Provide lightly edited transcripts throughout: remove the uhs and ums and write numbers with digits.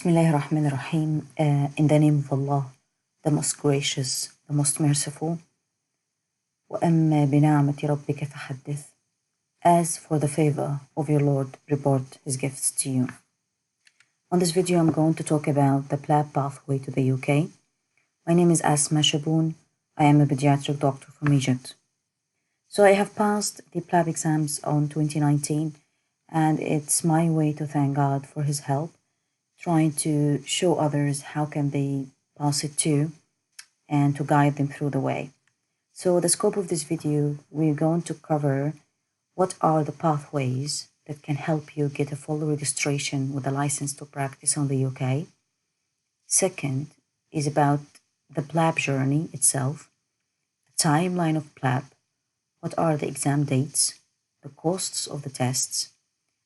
Bismillahirrahmanirrahim. In the name of Allah, the most gracious, the most merciful. وَأَمَّا بِنَعْمَةِ رَبِّكَ فَحَدِّثْ. As for the favor of your Lord, report His gifts to you. On this video, I'm going to talk about the PLAB pathway to the UK. My name is Asma Shaboon. I am a pediatric doctor from Egypt. So I have passed the PLAB exams on 2019, and it's my way to thank God for His help, trying to show others how can they pass it too, and to guide them through the way. So the scope of this video, we're going to cover what are the pathways that can help you get a full registration with a license to practice on the UK. Second is about the PLAB journey itself, the timeline of PLAB, what are the exam dates, the costs of the tests,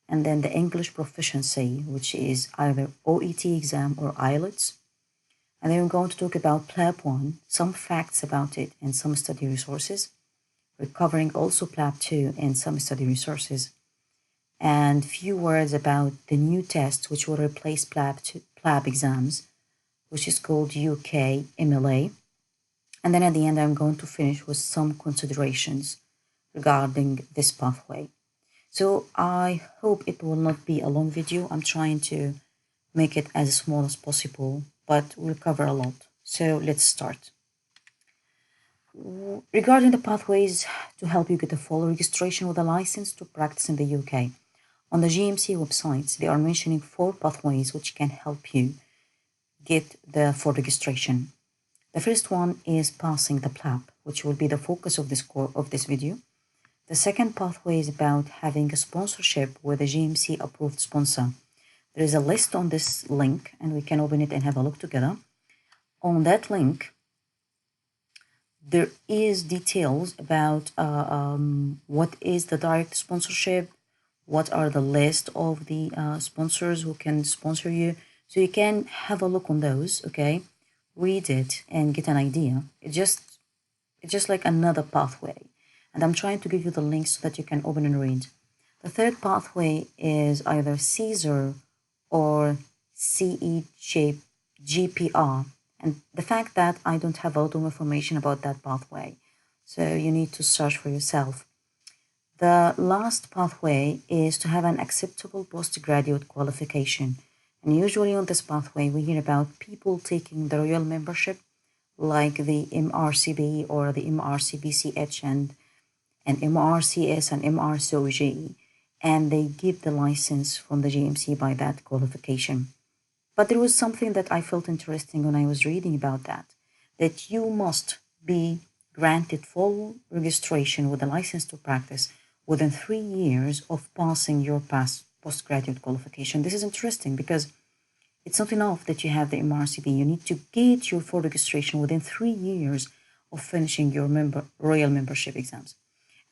and then the English proficiency, which is either OET exam or IELTS. And then we're going to talk about PLAB 1, some facts about it and some study resources. We're covering also PLAB 2 and some study resources. And few words about the new test which will replace PLAB exams, which is called UKMLA. And then at the end, I'm going to finish with some considerations regarding this pathway. So I hope it will not be a long video. I'm trying to make it as small as possible, but we'll cover a lot. So let's start. Regarding the pathways to help you get a full registration with a license to practice in the UK, on the GMC website, they are mentioning 4 pathways which can help you get the full registration. The first one is passing the PLAB, which will be the focus of this video. The second pathway is about having a sponsorship with a GMC approved sponsor. There is a list on this link, and we can open it and have a look together. On that link, there is details about what is the direct sponsorship, what are the list of the sponsors who can sponsor you. So you can have a look on those, okay? Read it and get an idea. It's just like another pathway. And I'm trying to give you the links so that you can open and read. The third pathway is either CSER or CEGPR. And the fact that I don't have a lot of information about that pathway, so you need to search for yourself. The last pathway is to have an acceptable postgraduate qualification. And usually on this pathway, we hear about people taking the royal membership, like the MRCB or the MRCBCH and MRCS and MRCOG, and they get the license from the GMC by that qualification. But there was something that I felt interesting when I was reading about that you must be granted full registration with a license to practice within 3 years of passing your postgraduate qualification. This is interesting because it's not enough that you have the MRCB. You need to get your full registration within 3 years of finishing your royal membership exams.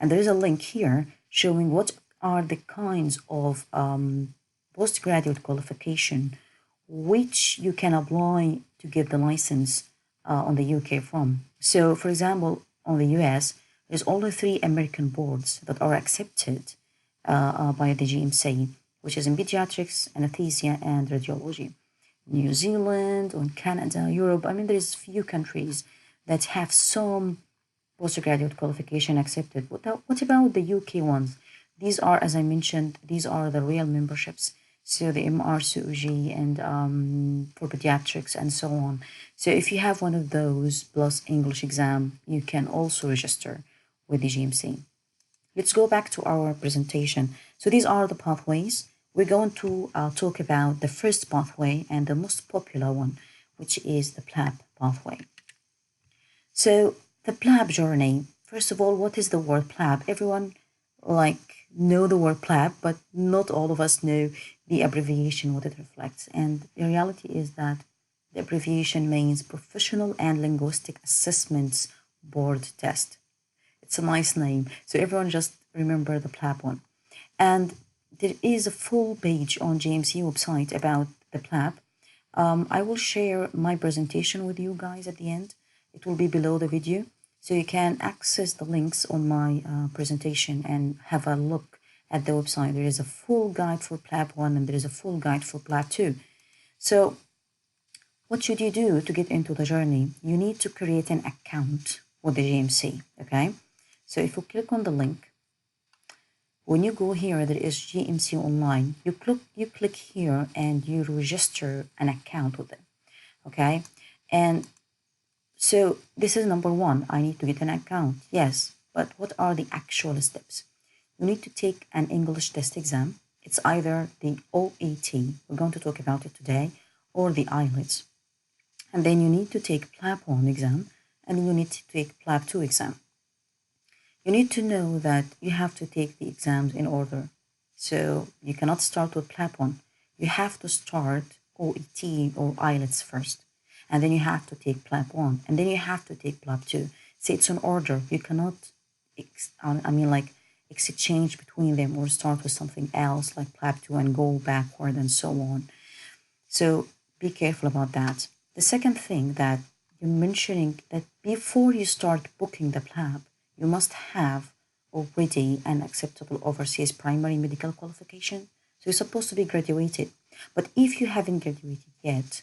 And there is a link here showing what are the kinds of postgraduate qualification which you can apply to get the license on the UK from. So, for example, on the US, there's only 3 American boards that are accepted by the GMC, which is in pediatrics, anesthesia, and radiology. New Zealand, or Canada, Europe, there's few countries that have some postgraduate qualification accepted. What about the UK ones? These are, as I mentioned, these are the real memberships. So the MRCOG and for pediatrics and so on. So if you have one of those plus English exam, you can also register with the GMC. Let's go back to our presentation. So these are the pathways. We're going to talk about the first pathway and the most popular one, which is the PLAB pathway. So the PLAB journey, first of all, what is the word PLAB? Everyone know the word PLAB, but not all of us know the abbreviation, what it reflects. And the reality is that the abbreviation means Professional and Linguistic Assessments Board Test. It's a nice name. So everyone just remember the PLAB one. And there is a full page on GMC website about the PLAB. I will share my presentation with you guys at the end. It will be below the video. So you can access the links on my presentation and have a look at the website. There is a full guide for PLAB 1 and there is a full guide for PLAB 2. So what should you do to get into the journey? You need to create an account with the GMC, okay? So if you click on the link, when you go here, there is GMC Online. You click here and you register an account with them, okay? And so this is number one. I need to get an account. Yes, but what are the actual steps? You need to take an English test exam. It's either the OET, we're going to talk about it today, or the IELTS. And then you need to take PLAB 1 exam, and then you need to take PLAB 2 exam. You need to know that you have to take the exams in order. So you cannot start with PLAB 1. You have to start OET or IELTS first. And then you have to take PLAB 1. And then you have to take PLAB 2. So it's an order. You cannot, exchange between them or start with something else like PLAB 2 and go backward and so on. So be careful about that. The second thing that you're mentioning, that before you start booking the PLAB, you must have already an acceptable overseas primary medical qualification. So you're supposed to be graduated. But if you haven't graduated yet,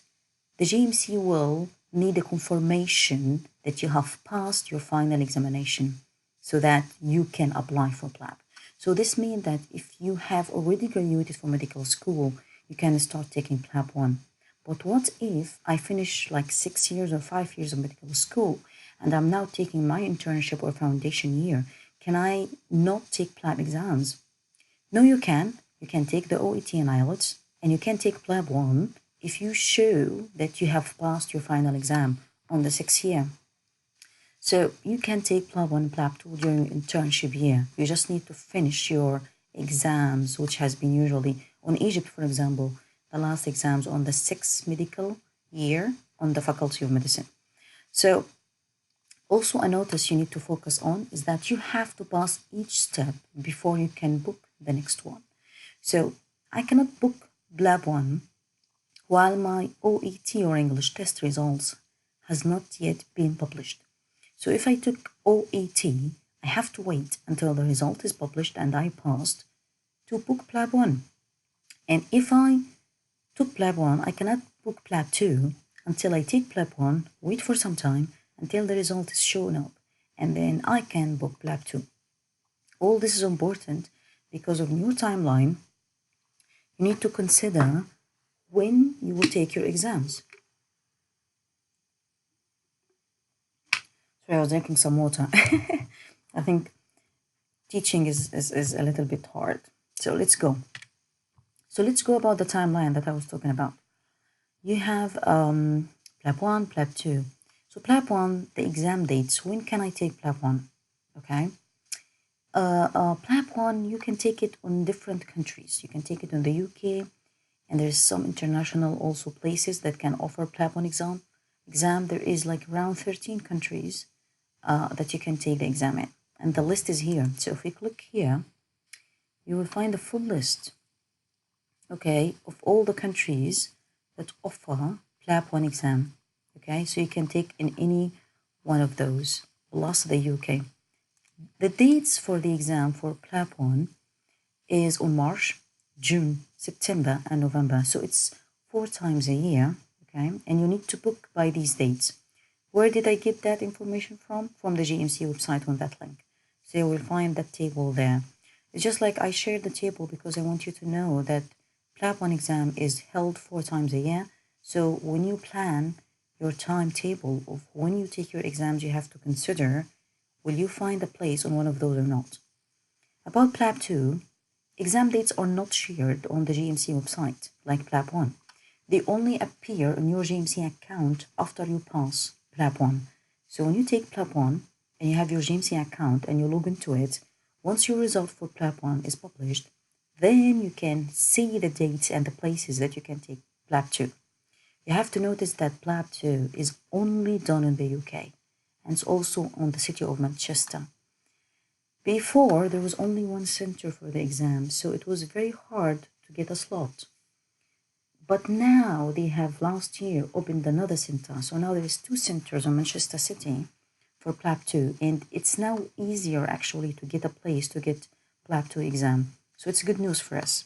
the GMC will need a confirmation that you have passed your final examination so that you can apply for PLAB. So this means that if you have already graduated from medical school, you can start taking PLAB 1. But what if I finish like 6 years or 5 years of medical school and I'm now taking my internship or foundation year? Can I not take PLAB exams? No, you can. You can take the OET and IELTS, and you can take PLAB 1 if you show that you have passed your final exam on the 6th year. So you can take PLAB 1 and PLAB 2 during internship year. You just need to finish your exams, which has been usually, on Egypt, for example, the last exams on the 6th medical year on the Faculty of Medicine. So also a notice you need to focus on is that you have to pass each step before you can book the next one. So I cannot book PLAB 1 while my OET or English test results has not yet been published. So if I took OET, I have to wait until the result is published and I passed to book PLAB 1. And if I took PLAB 1, I cannot book PLAB 2 until I take PLAB 1, wait for some time until the result is shown up, and then I can book PLAB 2. All this is important because of your timeline. You need to consider when you will take your exams. Sorry, I was drinking some water. I think teaching is a little bit hard. So let's go. So let's go about the timeline that I was talking about. You have PLAB 1, PLAB 2. So PLAB 1, the exam dates. When can I take PLAB 1? Okay. PLAB 1, you can take it on different countries. You can take it in the UK, and there's some international also places that can offer PLAB 1 exam. There is like around 13 countries that you can take the exam in. And the list is here. So if we click here, you will find the full list, okay, of all the countries that offer PLAB 1 exam. Okay, so you can take in any one of those, plus the UK. The dates for the exam for PLAB 1 is on March, June, September, and November. So it's 4 times a year, okay? And you need to book by these dates. Where did I get that information from? From the GMC website on that link. So you will find that table there. It's just like I shared the table because I want you to know that PLAB 1 exam is held 4 times a year. So when you plan your timetable of when you take your exams, you have to consider, will you find a place on one of those or not? About PLAB 2, exam dates are not shared on the GMC website like PLAB 1. They only appear on your GMC account after you pass PLAB 1. So when you take PLAB 1 and you have your GMC account and you log into it, once your result for PLAB 1 is published, then you can see the dates and the places that you can take PLAB 2. You have to notice that PLAB 2 is only done in the UK, and it's also on the city of Manchester. Before, there was only one center for the exam, so it was very hard to get a slot. But now they have last year opened another center, so now there is 2 centers in Manchester City for PLAB 2, and it's now easier actually to get a place to get PLAB 2 exam. So it's good news for us.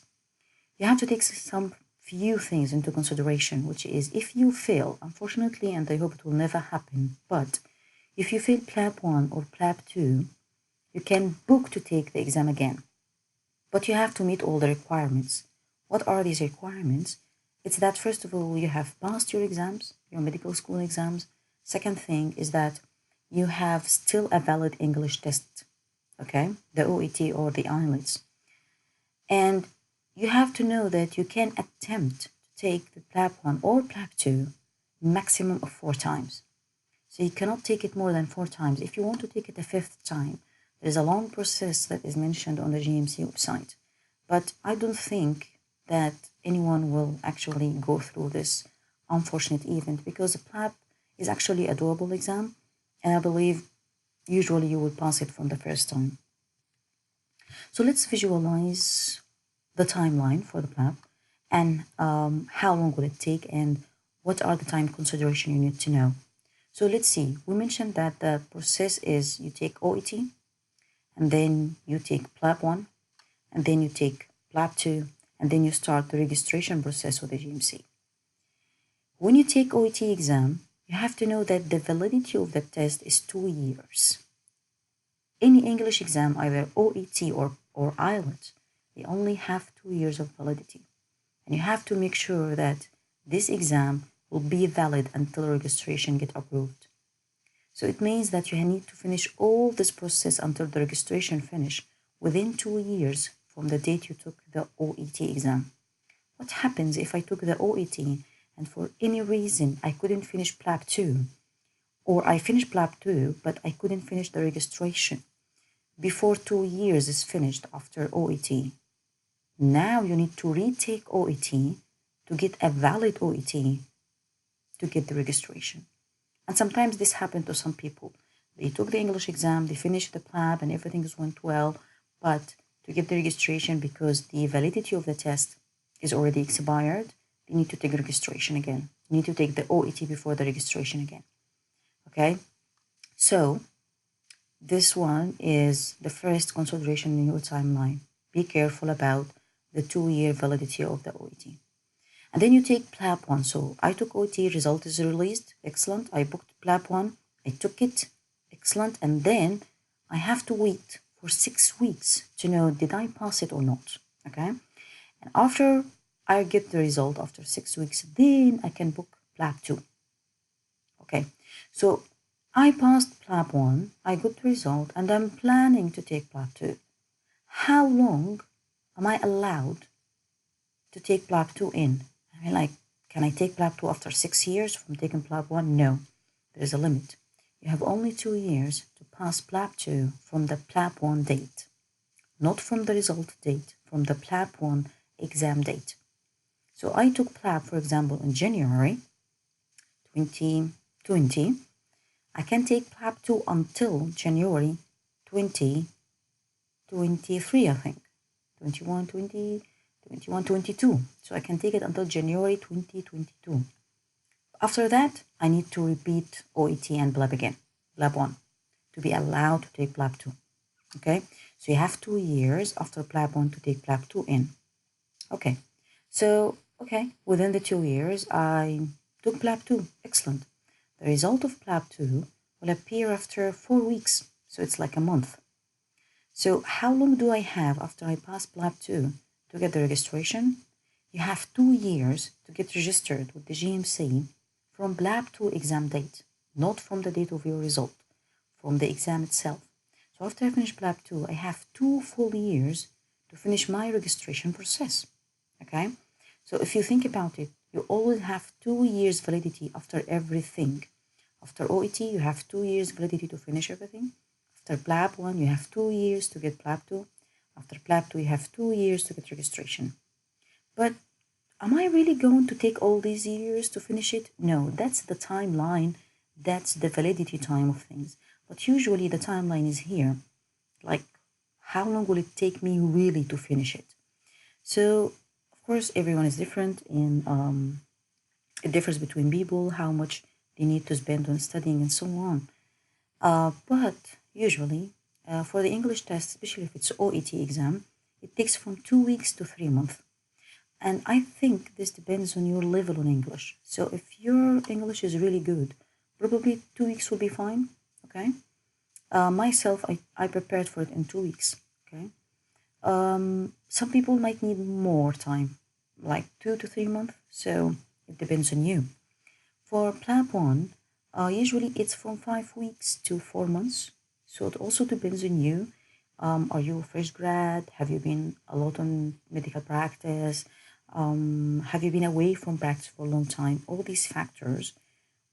You have to take some few things into consideration, which is if you fail, unfortunately, and I hope it will never happen, but if you fail PLAB 1 or PLAB 2, you can book to take the exam again. But you have to meet all the requirements. What are these requirements? It's that, first of all, you have passed your exams, your medical school exams. Second thing is that you have still a valid English test, okay? The OET or the IELTS. And you have to know that you can attempt to take the PLAB 1 or PLAB 2 maximum of 4 times. So you cannot take it more than 4 times. If you want to take it a 5th time, there's a long process that is mentioned on the GMC website. But I don't think that anyone will actually go through this unfortunate event, because the PLAB is actually a doable exam, and I believe usually you will pass it from the first time. So let's visualize the timeline for the PLAB and how long will it take and what are the time consideration you need to know. So let's see, we mentioned that the process is you take OET, and then you take PLAB 1, and then you take PLAB 2, and then you start the registration process with the GMC. When you take OET exam, you have to know that the validity of the test is 2 years. Any English exam, either OET or IELTS, they only have 2 years of validity. And you have to make sure that this exam will be valid until registration gets approved. So it means that you need to finish all this process until the registration finish within 2 years from the date you took the OET exam. What happens if I took the OET and for any reason I couldn't finish PLAB 2, or I finished PLAB 2 but I couldn't finish the registration before 2 years is finished after OET? Now you need to retake OET to get a valid OET to get the registration. And sometimes this happened to some people. They took the English exam, they finished the PLAB and everything went well, but to get the registration, because the validity of the test is already expired, they need to take registration again. You need to take the OET before the registration again. Okay? So this one is the first consideration in your timeline. Be careful about the 2-year validity of the OET. And then you take PLAB 1. So I took OET, result is released, excellent. I booked PLAB 1, I took it, excellent. And then I have to wait for 6 weeks to know did I pass it or not, okay? And after I get the result after 6 weeks, then I can book PLAB 2, okay? So I passed PLAB 1, I got the result, and I'm planning to take PLAB 2. How long am I allowed to take PLAB 2 in? I mean, like, can I take PLAB 2 after 6 years from taking PLAB 1? No, there is a limit. You have only 2 years to pass PLAB 2 from the PLAB 1 date, not from the result date, from the PLAB 1 exam date. So I took PLAB, for example, in January 2020. I can take PLAB 2 until January 2023, I think. 21, 20, 21, 22. So I can take it until January 2022. After that, I need to repeat OET and PLAB again, PLAB 1, to be allowed to take PLAB 2. Okay, so you have 2 years after PLAB 1 to take PLAB 2 in. Okay, so, within the 2 years, I took PLAB 2. Excellent. The result of PLAB 2 will appear after 4 weeks, so it's like a month. So how long do I have after I pass PLAB 2 to get the registration? You have 2 years to get registered with the GMC from PLAB 2 exam date, not from the date of your result, from the exam itself. So after I finish PLAB 2, I have 2 full years to finish my registration process, okay? So if you think about it, you always have 2 years validity after everything. After OET, you have 2 years validity to finish everything. After PLAB 1, you have 2 years to get PLAB 2. After PLAB 2, you have 2 years to get registration. But am I really going to take all these years to finish it? No, that's the timeline. That's the validity time of things. But usually the timeline is here. Like, how long will it take me really to finish it? So, of course, everyone is different, and it differs between people, how much they need to spend on studying and so on. But usually, for the English test, especially if it's OET exam, it takes from 2 weeks to 3 months. And I think this depends on your level on English. So if your English is really good, probably 2 weeks will be fine. Okay. Myself, I prepared for it in 2 weeks. Okay. Some people might need more time, like 2 to 3 months. So it depends on you. For PLAB 1, usually it's from 5 weeks to 4 months. So it also depends on you. Are you a fresh grad? Have you been a lot on medical practice? Have you been away from practice for a long time? All these factors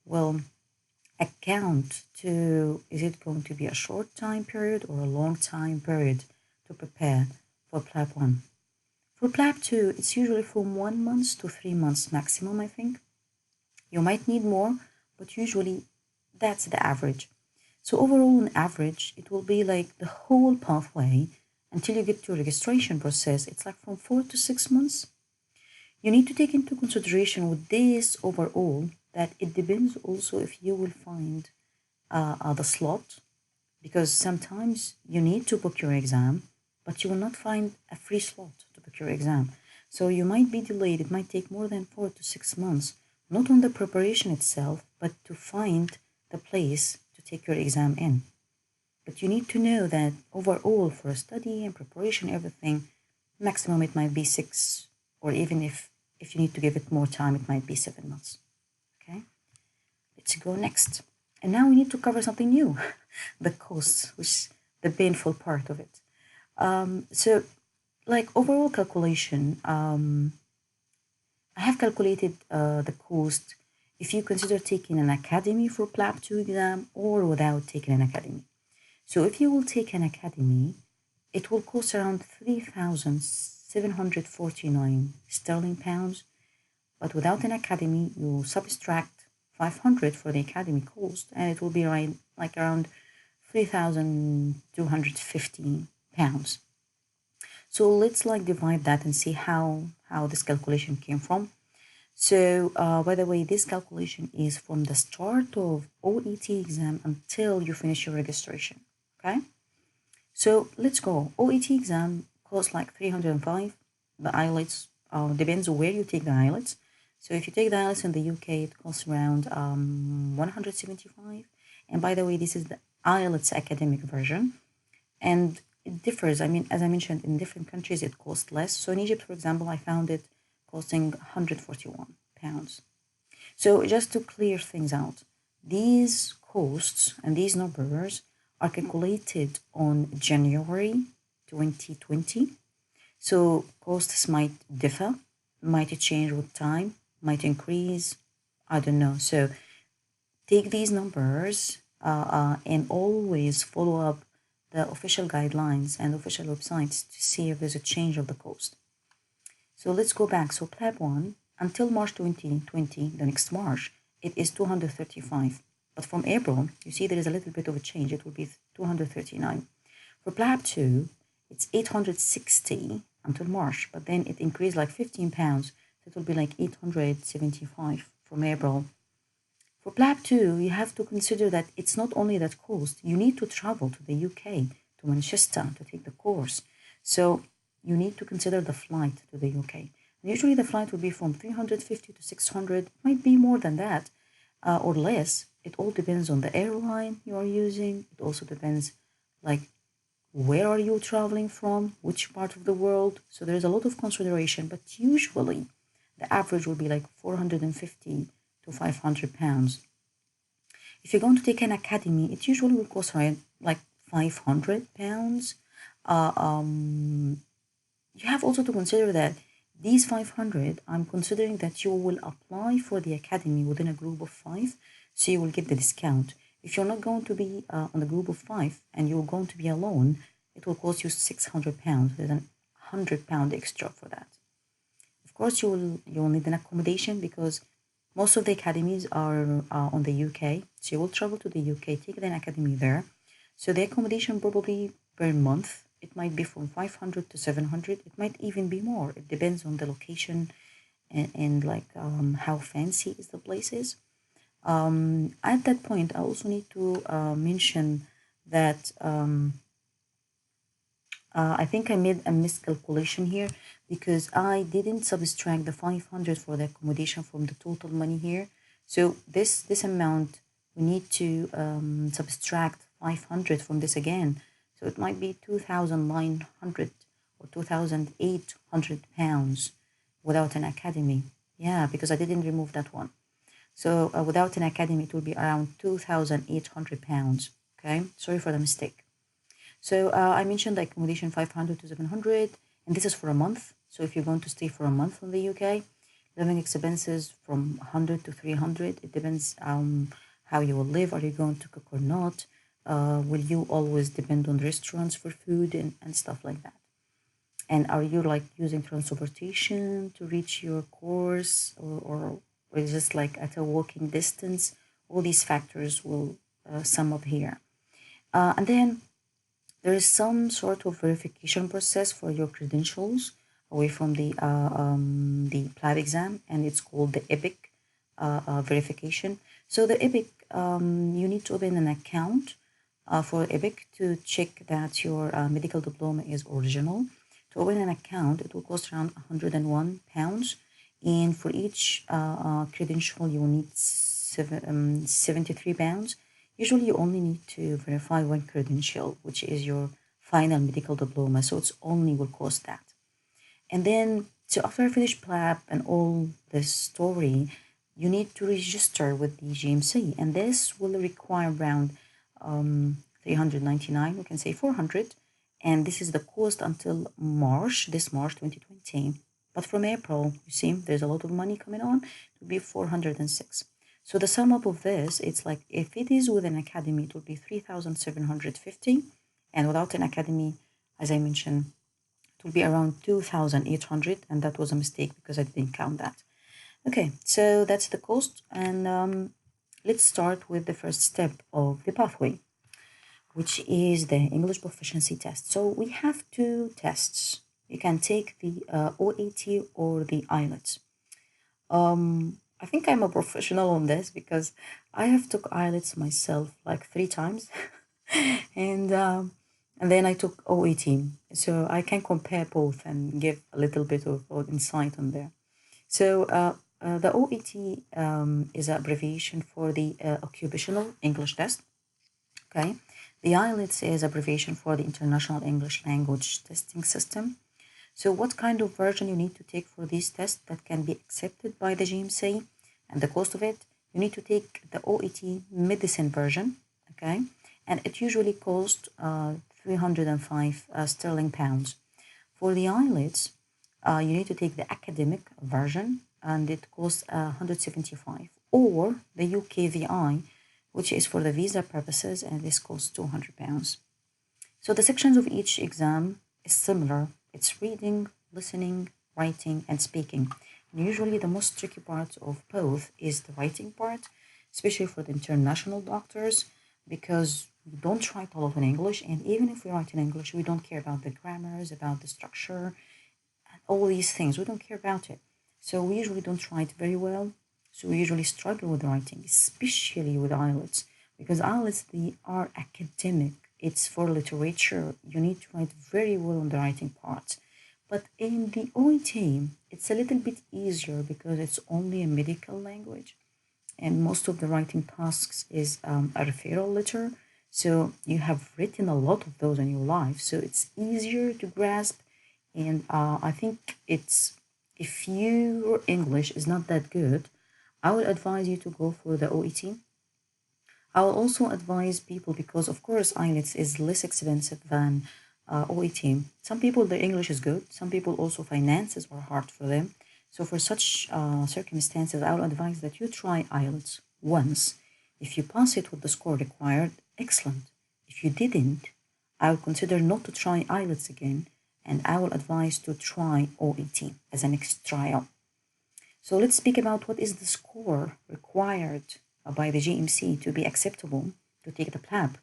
will account to, is it going to be a short time period or a long time period to prepare for PLAB 1. For PLAB 2, it's usually from 1 month to 3 months maximum, I think. You might need more, but usually that's the average. So overall, on average, it will be like the whole pathway until you get to registration process. It's like from 4 to 6 months. You need to take into consideration with this overall that it depends also if you will find the slot, because sometimes you need to book your exam, but you will not find a free slot to book your exam. So you might be delayed. It might take more than 4 to 6 months, not on the preparation itself, but to find the place to take your exam in. But you need to know that overall for a study and preparation, everything, maximum it might be 6, or even if you need to give it more time, it might be 7 months. Okay, let's go next. And now we need to cover something new, the costs, which is the painful part of it. So, like overall calculation, I have calculated the cost if you consider taking an academy for PLAB 2 exam or without taking an academy. So if you will take an academy, it will cost around 3,749 sterling pounds. But without an academy, you subtract 500 for the academy cost, and it will be like around 3,250 pounds. So let's like divide that and see how this calculation came from. So by the way, this calculation is from the start of OET exam until you finish your registration. Okay. So let's go. OET exam costs like 305. The IELTS depends on where you take the IELTS. So if you take the IELTS in the UK, it costs around 175. And by the way, this is the IELTS academic version. And it differs. I mean, as I mentioned, in different countries, it costs less. So in Egypt, for example, I found it costing 141 pounds. So just to clear things out, these costs and these numbers are calculated on January 2020. So costs might differ, might change with time, might increase. I don't know. So take these numbers and always follow up the official guidelines and official websites to see if there's a change of the cost. So let's go back. So PLAB 1 until March 2020, the next March, it is 235. But from April, you see there is a little bit of a change. It will be 239. For PLAB 2, it's 860 until March, but then it increased like 15 pounds. So it will be like 875 from April. For PLAB 2, you have to consider that it's not only that cost. You need to travel to the UK, to Manchester, to take the course. So you need to consider the flight to the UK. Usually the flight will be from 350 to 600, might be more than that or less. It all depends on the airline you are using. It also depends like where are you traveling from, which part of the world. So there's a lot of consideration, but usually the average will be like 450 to 500 pounds. If you're going to take an academy, it usually will cost around like 500 pounds. You have also to consider that these 500, I'm considering that you will apply for the academy within a group of 5, so you will get the discount. If you're not going to be on the group of 5 and you're going to be alone, it will cost you 600 pounds. There's an 100 pound extra for that. Of course, you'll need an accommodation because most of the academies are on the UK. So you will travel to the UK, take an academy there. So the accommodation probably per month, it might be from 500 to 700. It might even be more. It depends on the location and like how fancy is the places. At that point, I also need to mention that I think I made a miscalculation here because I didn't subtract the 500 for the accommodation from the total money here. So this amount, we need to subtract 500 from this again. So it might be 2,900 or 2,800 pounds without an academy. Yeah, because I didn't remove that one. So without an academy, it will be around 2,800 pounds. Okay, sorry for the mistake. So I mentioned the accommodation 500 to 700, and this is for a month. So if you're going to stay for a month in the UK, living expenses from 100 to 300. It depends how you will live. Are you going to cook or not? Will you always depend on restaurants for food and stuff like that? And are you like using transportation to reach your course, or is just like at a walking distance? All these factors will sum up here. And then there is some sort of verification process for your credentials away from the PLAB exam, and it's called the EPIC verification. So the EPIC, you need to open an account for EPIC to check that your medical diploma is original. To open an account, it will cost around £101, and for each credential, you will need 73 pounds. Usually, you only need to verify one credential, which is your final medical diploma. So it's only will cost that. And then, so after I finish PLAB and all this story, you need to register with the GMC, and this will require around 399. We can say 400, and this is the cost until March, this March 2020. But from April, you see, there's a lot of money coming on. It will be 406. So the sum up of this, it's like if it is with an academy, it will be 3,750. And without an academy, as I mentioned, it will be around 2,800. And that was a mistake because I didn't count that. Okay, so that's the cost. And let's start with the first step of the pathway, which is the English proficiency test. So we have two tests. You can take the OET or the IELTS. I think I'm a professional on this because I have took IELTS myself like 3 times, and then I took OET, so I can compare both and give a little bit of insight on there. So the OET is an abbreviation for the occupational English test. Okay, the IELTS is abbreviation for the International English Language Testing System. So what kind of version you need to take for these tests that can be accepted by the GMC and the cost of it? You need to take the OET medicine version, okay? And it usually costs 305 sterling pounds. For the IELTS, you need to take the academic version, and it costs 175, or the UKVI, which is for the visa purposes, and this costs 200 pounds. So the sections of each exam is similar. It's reading, listening, writing, and speaking. And usually the most tricky part of both is the writing part, especially for the international doctors, because we don't write a lot in English, and even if we write in English, we don't care about the grammars, about the structure, and all these things. We don't care about it. So we usually don't write very well. So we usually struggle with writing, especially with IELTS, because IELTS, they are academic. It's for literature. You need to write very well on the writing part. But in the OET, it's a little bit easier because it's only a medical language. And most of the writing tasks is a referral letter. So you have written a lot of those in your life. So it's easier to grasp. And I think it's, if your English is not that good, I would advise you to go for the OET. I will also advise people because, of course, IELTS is less expensive than OET. Some people, their English is good. Some people also finances are hard for them. So for such circumstances, I will advise that you try IELTS once. If you pass it with the score required, excellent. If you didn't, I would consider not to try IELTS again, and I will advise to try OET as a next trial. So let's speak about what is the score required by the GMC to be acceptable to take the PLAB.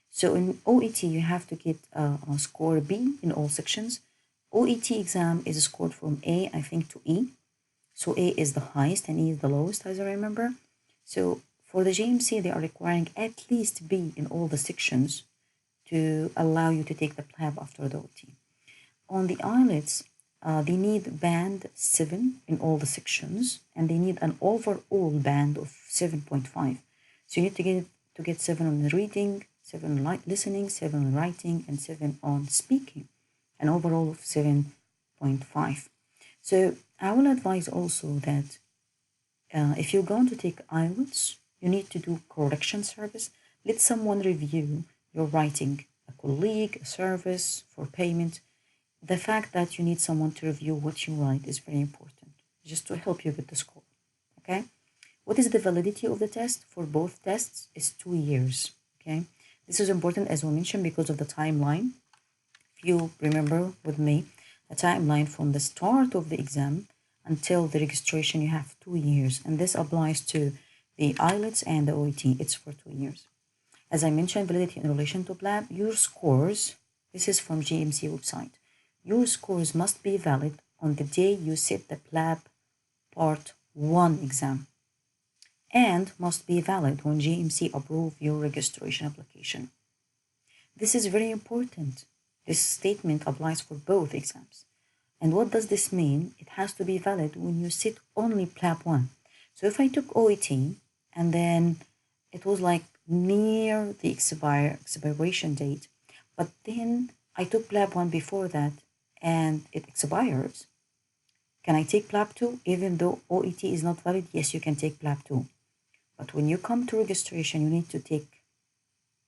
So in OET, you have to get a score B in all sections. OET exam is scored from A, I think, to E. So A is the highest and E is the lowest, as I remember. So for the GMC, they are requiring at least B in all the sections to allow you to take the PLAB after the OET. On the IELTS, they need band 7 in all the sections, and they need an overall band of 7.5. So you need to get 7 on reading, 7 on listening, 7 on writing, and 7 on speaking, an overall of 7.5. So I will advise also that if you're going to take IELTS, you need to do correction service. Let someone review your writing, a colleague, a service for payment. The fact that you need someone to review what you write is very important, just to help you with the score. Okay? What is the validity of the test? For both tests is 2 years. Okay? This is important, as we mentioned, because of the timeline. If you remember with me, the timeline from the start of the exam until the registration, you have 2 years. And this applies to the IELTS and the OET. It's for 2 years. As I mentioned, validity in relation to PLAB, your scores, this is from GMC website. Your scores must be valid on the day you sit the PLAB Part 1 exam and must be valid when GMC approve your registration application. This is very important. This statement applies for both exams. And what does this mean? It has to be valid when you sit only PLAB 1. So if I took OET and then it was like near the expiration date, but then I took PLAB 1 before that and it expires, can I take PLAB 2 even though OET is not valid? Yes, you can take PLAB 2. But when you come to registration, you need to take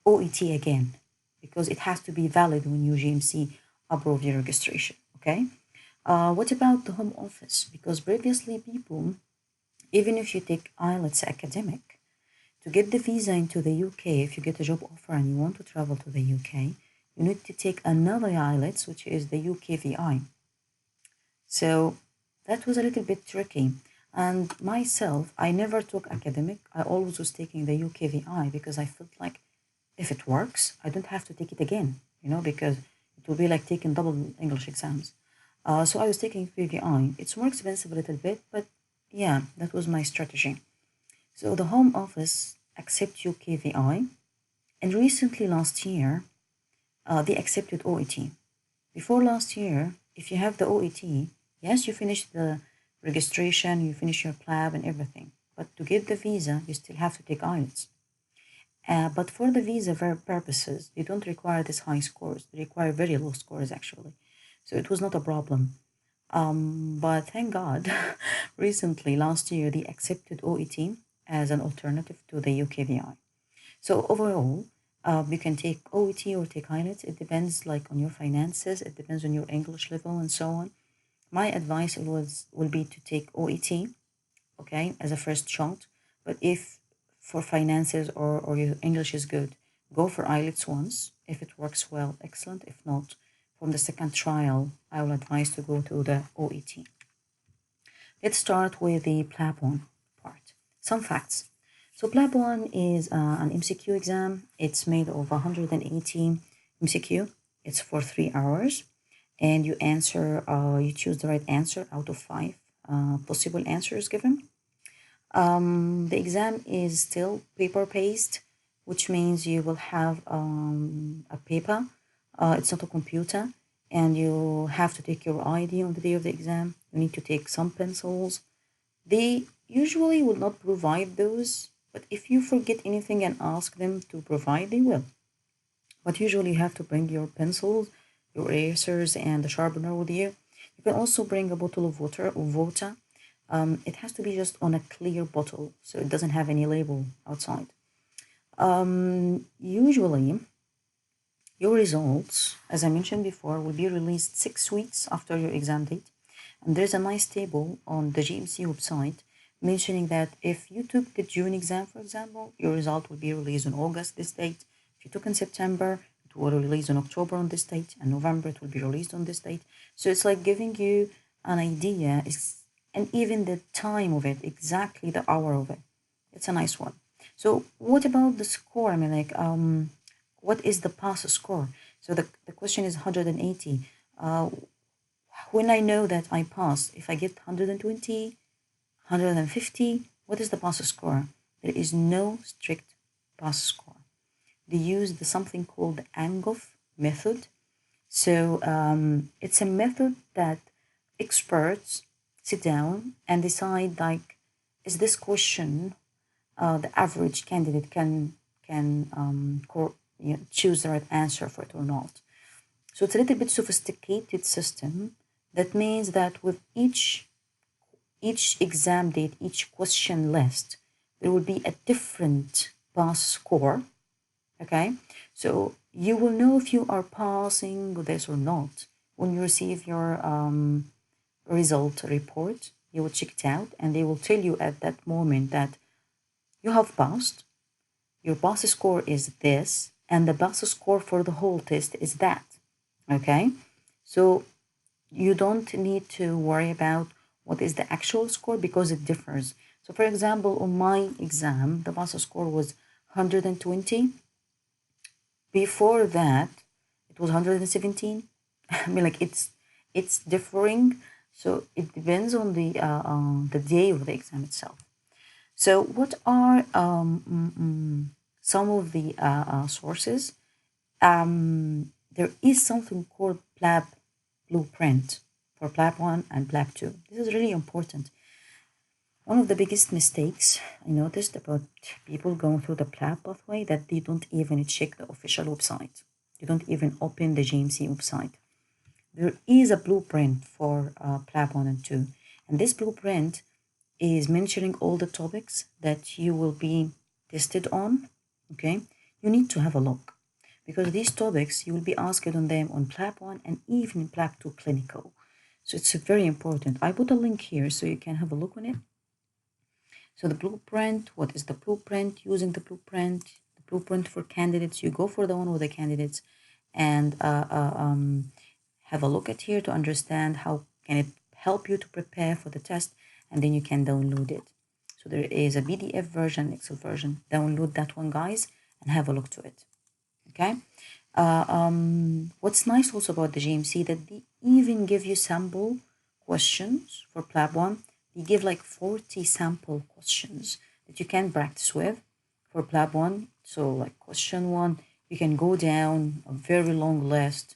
OET again because it has to be valid when you GMC approve your registration, okay? What about the home office? Because previously people, even if you take IELTS academic, to get the visa into the UK, if you get a job offer and you want to travel to the UK, you need to take another IELTS, which is the UKVI. So that was a little bit tricky. And myself, I never took academic. I always was taking the UKVI because I felt like if it works, I don't have to take it again, because it will be like taking double English exams. So I was taking UKVI. It's more expensive a little bit, but yeah, that was my strategy. So the Home Office accept UKVI, and recently last year, they accepted OET. Before last year, if you have the OET, yes, you finish the registration, you finish your PLAB and everything. But to get the visa, you still have to take IELTS. But for the visa purposes, they don't require this high scores. They require very low scores, actually. So it was not a problem. But thank God, recently, last year, they accepted OET as an alternative to the UKVI. So overall, you can take OET or take IELTS. It depends on your finances. It depends on your English level and so on. My advice will be to take OET, okay, as a first shot. But if for finances or your English is good, go for IELTS once. If it works well, excellent. If not, from the second trial, I will advise to go to the OET. Let's start with the PLAB 1 part. Some facts. So PLAB 1 is an MCQ exam. It's made of 180 MCQ. It's for 3 hours. And you choose the right answer out of 5 possible answers given. The exam is still paper-based, which means you will have a paper. It's not a computer, and you have to take your ID on the day of the exam. You need to take some pencils. They usually will not provide those, but if you forget anything and ask them to provide, they will. But usually you have to bring your pencils, your erasers, and the sharpener with you. You can also bring a bottle of water. It has to be just on a clear bottle, so it doesn't have any label outside. Usually, your results, as I mentioned before, will be released 6 weeks after your exam date. And there's a nice table on the GMC website mentioning that if you took the June exam, for example, your result will be released on August, this date. If you took in September, it will release in October on this date, and November it will be released on this date. So it's like giving you an idea, and even the time of it, exactly the hour of it. It's a nice one. So what about the score? I mean, what is the pass score? So the question is 180. When I know that I passed, if I get 120, 150, what is the pass score? There is no strict pass score. They use something called the Angoff method. So it's a method that experts sit down and decide like, is this question the average candidate can choose the right answer for it or not. So it's a little bit sophisticated system. That means that with each exam date, each question list, there will be a different pass score. Okay, so you will know if you are passing with this or not when you receive your result report. You will check it out, and they will tell you at that moment that you have passed. Your pass score is this, and the pass score for the whole test is that. Okay, so you don't need to worry about what is the actual score because it differs. So, for example, on my exam, the pass score was 120. Before that, it was 117. I mean, like it's differing. So it depends on the day of the exam itself. So, what are some of the sources? There is something called PLAB blueprint for PLAB 1 and PLAB 2. This is really important. One of the biggest mistakes I noticed about people going through the PLAB pathway that they don't even check the official website. They don't even open the GMC website. There is a blueprint for PLAB 1 and 2. And this blueprint is mentioning all the topics that you will be tested on. Okay, you need to have a look because these topics you will be asked on them on PLAB 1 and even in PLAB 2 clinical. So it's very important. I put a link here so you can have a look on it. So the blueprint, what is the blueprint? Using the blueprint for candidates, you go for the one with the candidates and have a look at here to understand how can it help you to prepare for the test, and then you can download it. So there is a PDF version, Excel version. Download that one, guys, and have a look to it. Okay. What's nice also about the GMC that they even give you sample questions for PLAB 1. They give like 40 sample questions that you can practice with for PLAB 1. So like question 1, you can go down a very long list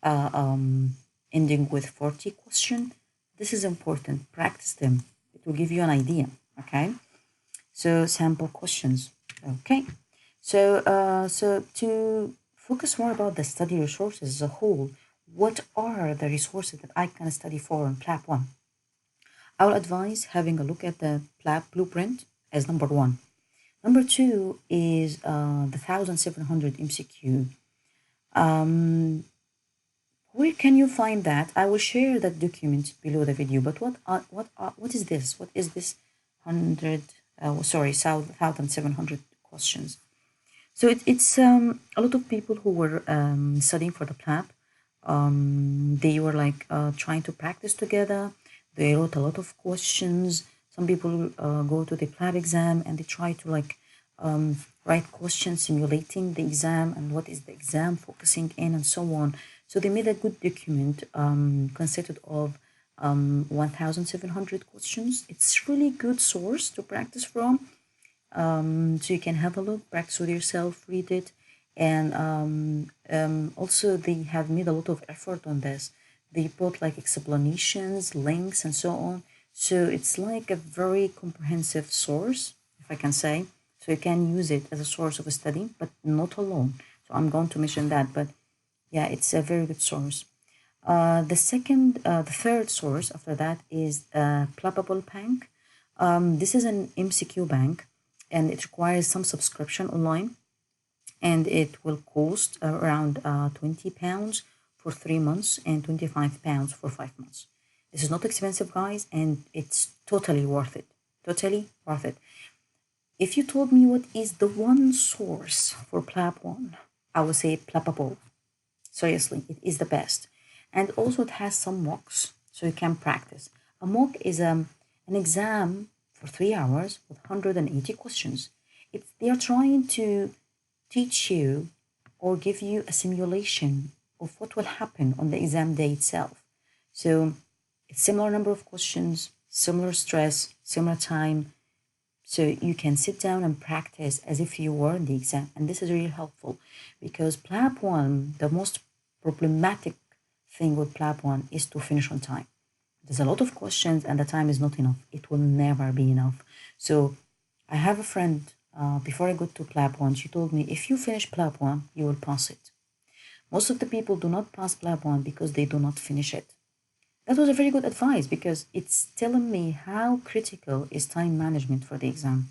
ending with 40 questions. This is important. Practice them. It will give you an idea. Okay. So sample questions. Okay. So to focus more about the study resources as a whole, what are the resources that I can study for in PLAB 1? I will advise having a look at the PLAB blueprint as number 1. Number 2 is the 1700 MCQ. Where can you find that? I will share that document below the video. But what is this? What is this 1700 questions? So it's a lot of people who were studying for the PLAB. They were like trying to practice together. They wrote a lot of questions. Some people go to the PLAB exam and they try to like write questions simulating the exam and what is the exam focusing in and so on. So they made a good document consisted of 1,700 questions. It's really good source to practice from. So you can have a look, practice with yourself, read it. And also they have made a lot of effort on this. They put like explanations, links, and so on. So it's like a very comprehensive source, if I can say. So you can use it as a source of study, but not alone. So I'm going to mention that, but yeah, it's a very good source. The third source after that is Plappable Bank. This is an MCQ bank, and it requires some subscription online, and it will cost around £20 for 3 months and £25 for 5 months. This is not expensive, guys, and it's totally worth it. Totally worth it. If you told me what is the one source for PLAB 1, I would say Plappable. Seriously, it is the best. And also it has some mocks, so you can practice. A mock is an exam for 3 hours with 180 questions. They are trying to teach you or give you a simulation of what will happen on the exam day itself. So it's similar number of questions, similar stress, similar time. So you can sit down and practice as if you were in the exam. And this is really helpful because PLAB 1, the most problematic thing with PLAB 1 is to finish on time. There's a lot of questions and the time is not enough. It will never be enough. So I have a friend, before I got to PLAB 1, she told me, if you finish PLAB 1, you will pass it. Most of the people do not pass PLAB 1 because they do not finish it. That was a very good advice because it's telling me how critical is time management for the exam.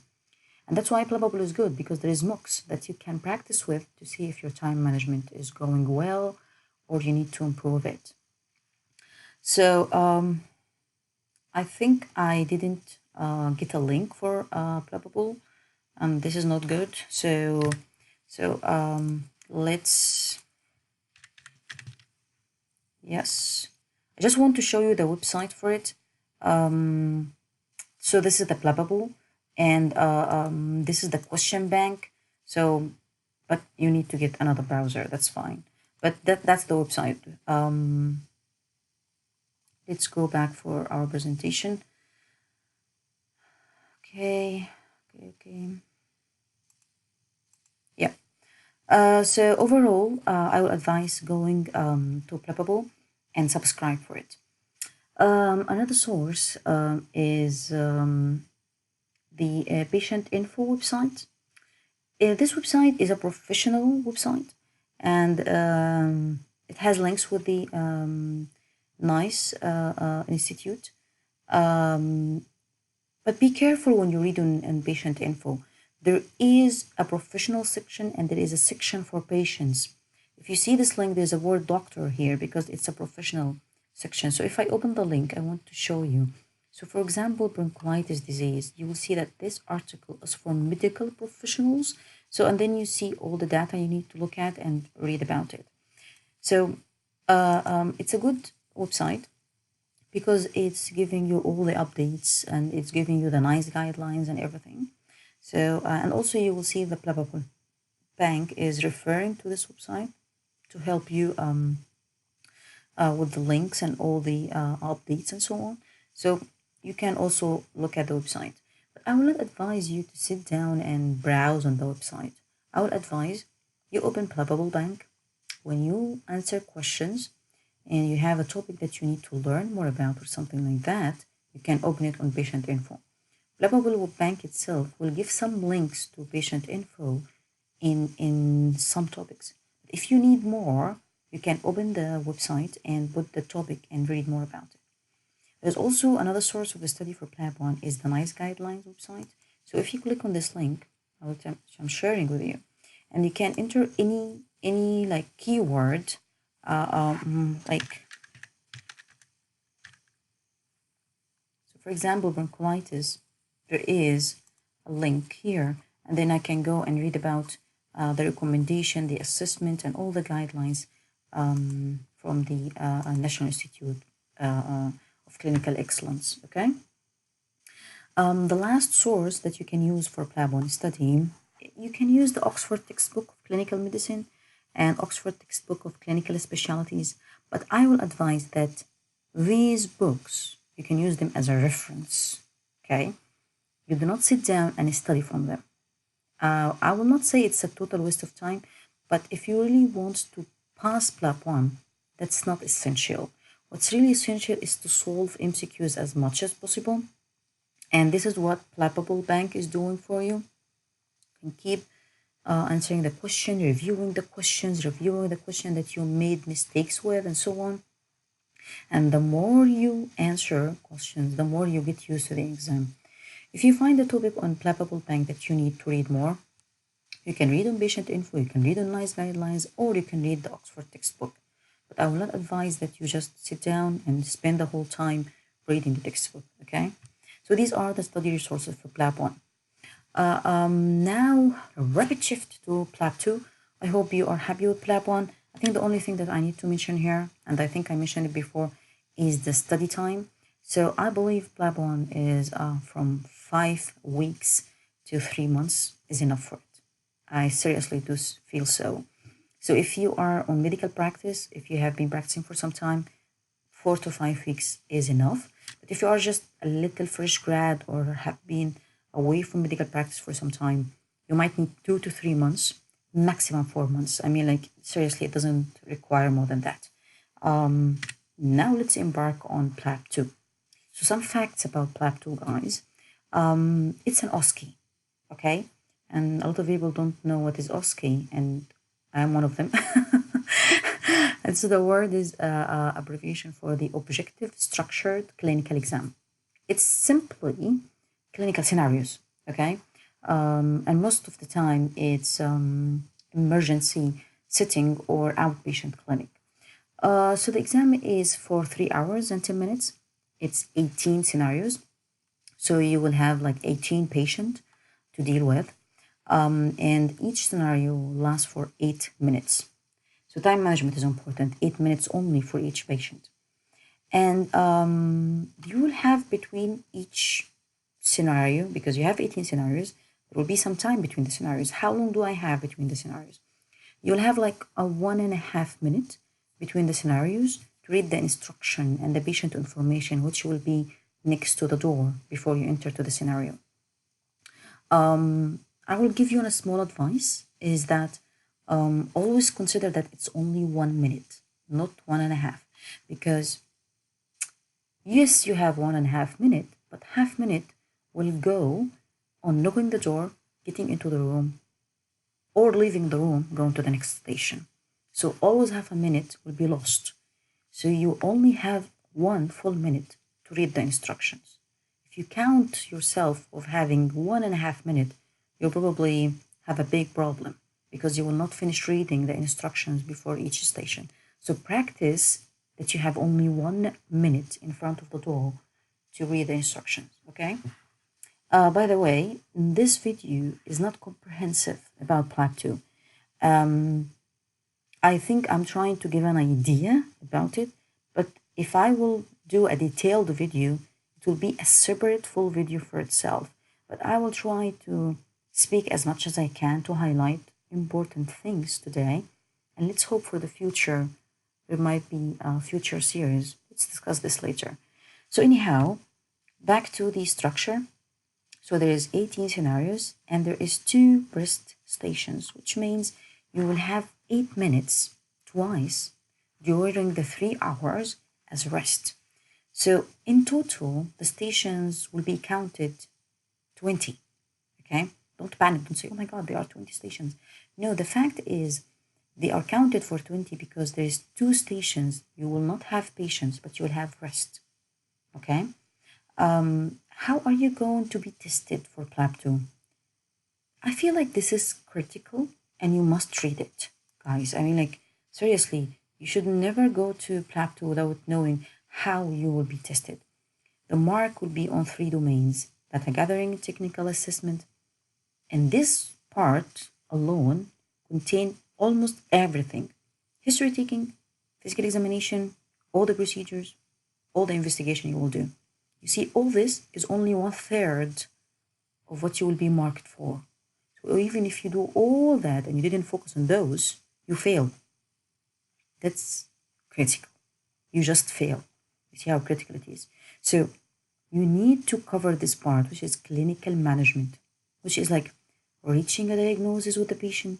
And that's why PLABable is good, because there is mocks that you can practice with to see if your time management is going well or you need to improve it. So I think I didn't get a link for PLABable. This is not good. So let's, yes. I just want to show you the website for it. So this is the PLABable, and this is the question bank. So, but you need to get another browser. That's fine. But that's the website. Let's go back for our presentation. Okay. Yeah. So overall, I will advise going to PLABable and subscribe for it. Another source is the patient info website. This website is a professional website, and it has links with the NICE Institute. But be careful when you read on patient info. There is a professional section and there is a section for patients. If you see this link, there's a word doctor here because it's a professional section. So if I open the link, I want to show you. So for example, bronchitis disease, you will see that this article is for medical professionals. So, and then you see all the data you need to look at and read about it. So it's a good website because it's giving you all the updates and it's giving you the NICE guidelines and everything. So, and also you will see the PLABable bank is referring to this website to help you with the links and all the updates and so on. So you can also look at the website. But I will not advise you to sit down and browse on the website. I will advise you open PLABable bank. When you answer questions and you have a topic that you need to learn more about or something like that, you can open it on patient info. PLABable bank itself will give some links to patient info in some topics. If you need more, you can open the website and put the topic and read more about it. There's also another source of the study for PLAB 1 is the NICE guidelines website. So if you click on this link, I'm sharing with you, and you can enter any like keyword, like, so for example, bronchitis, there is a link here, and then I can go and read about the recommendation, the assessment, and all the guidelines from the National Institute of Clinical Excellence, okay? The last source that you can use for PLAB 1 study, you can use the Oxford textbook of clinical medicine and Oxford textbook of clinical specialties, but I will advise that these books, you can use them as a reference, okay? You do not sit down and study from them. I will not say it's a total waste of time, but if you really want to pass PLAB 1, that's not essential. What's really essential is to solve MCQs as much as possible. And this is what PLABable bank is doing for you. You can keep answering the question, reviewing the questions, reviewing the question that you made mistakes with, and so on. And the more you answer questions, the more you get used to the exam. If you find a topic on PLABable bank that you need to read more, you can read on patient info, you can read on NICE guidelines, or you can read the Oxford textbook. But I will not advise that you just sit down and spend the whole time reading the textbook, okay? So these are the study resources for PLAB 1. Now, a rapid shift to PLAB 2. I hope you are happy with PLAB 1. I think the only thing that I need to mention here, and I think I mentioned it before, is the study time. So I believe PLAB 1 is from 5 weeks to 3 months is enough for it. I seriously do feel so. So if you are on medical practice, if you have been practicing for some time, 4 to 5 weeks is enough. But if you are just a little fresh grad or have been away from medical practice for some time, you might need 2 to 3 months, maximum 4 months. I mean, like, seriously, it doesn't require more than that. Now let's embark on PLAB 2. So some facts about PLAB 2, guys. It's an OSCE, okay? And a lot of people don't know what is OSCE, and I am one of them. And so the word is abbreviation for the Objective Structured Clinical Exam. It's simply clinical scenarios, okay? And most of the time it's emergency setting or outpatient clinic. So the exam is for 3 hours and 10 minutes. It's 18 scenarios. So you will have like 18 patients to deal with. And each scenario lasts for 8 minutes. So time management is important, 8 minutes only for each patient. And you will have between each scenario, because you have 18 scenarios, there will be some time between the scenarios. How long do I have between the scenarios? You'll have like a 1.5 minute between the scenarios to read the instruction and the patient information, which will be next to the door before you enter to the scenario. I will give you a small advice is that always consider that it's only 1 minute, not 1.5, because yes, you have 1.5 minute, but half minute will go on knocking the door, getting into the room, or leaving the room, going to the next station. So always half a minute will be lost. So you only have 1 full minute to read the instructions. If you count yourself of having 1.5 minute, you'll probably have a big problem because you will not finish reading the instructions before each station. So practice that you have only 1 minute in front of the door to read the instructions, okay? By the way, this video is not comprehensive about PLAB 2. I think I'm trying to give an idea about it, but if I will do a detailed video, it will be a separate full video for itself. But I will try to speak as much as I can to highlight important things today. And let's hope for the future, there might be a future series. Let's discuss this later. So anyhow, back to the structure. So there is 18 scenarios and there is 2 rest stations, which means you will have 8 minutes twice during the 3 hours as rest. So in total, the stations will be counted 20, okay? Don't panic, don't say, oh my God, there are 20 stations. No, the fact is they are counted for 20 because there is 2 stations. You will not have patients, but you will have rest, okay? How are you going to be tested for PLAB 2? I feel like this is critical and you must read it, guys. I mean, like, seriously, you should never go to PLAB 2 without knowing how you will be tested. The mark will be on 3 domains: data gathering, technical assessment, and this part alone contain almost everything: history taking, physical examination, all the procedures, all the investigation you will do. You see, all this is only 1/3 of what you will be marked for. So even if you do all that and you didn't focus on those, you failed. That's critical. You just fail. You see how critical it is. So you need to cover this part, which is clinical management, which is like reaching a diagnosis with the patient,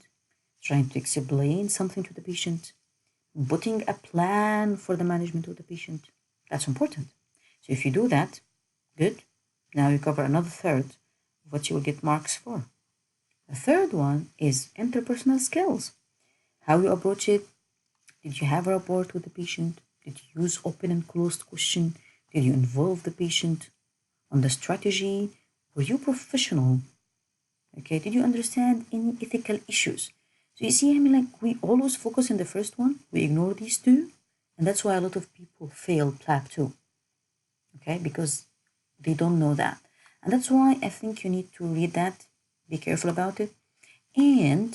trying to explain something to the patient, putting a plan for the management of the patient. That's important. So if you do that, good. Now you cover another 1/3 of what you will get marks for. The third one is interpersonal skills. How you approach it. Did you have a rapport with the patient? Did you use open and closed question? Did you involve the patient on the strategy? Were you professional? Okay, did you understand any ethical issues? So you see, I mean, like, we always focus on the first one. We ignore these 2. And that's why a lot of people fail PLAB 2. Okay, because they don't know that. And that's why I think you need to read that. Be careful about it. And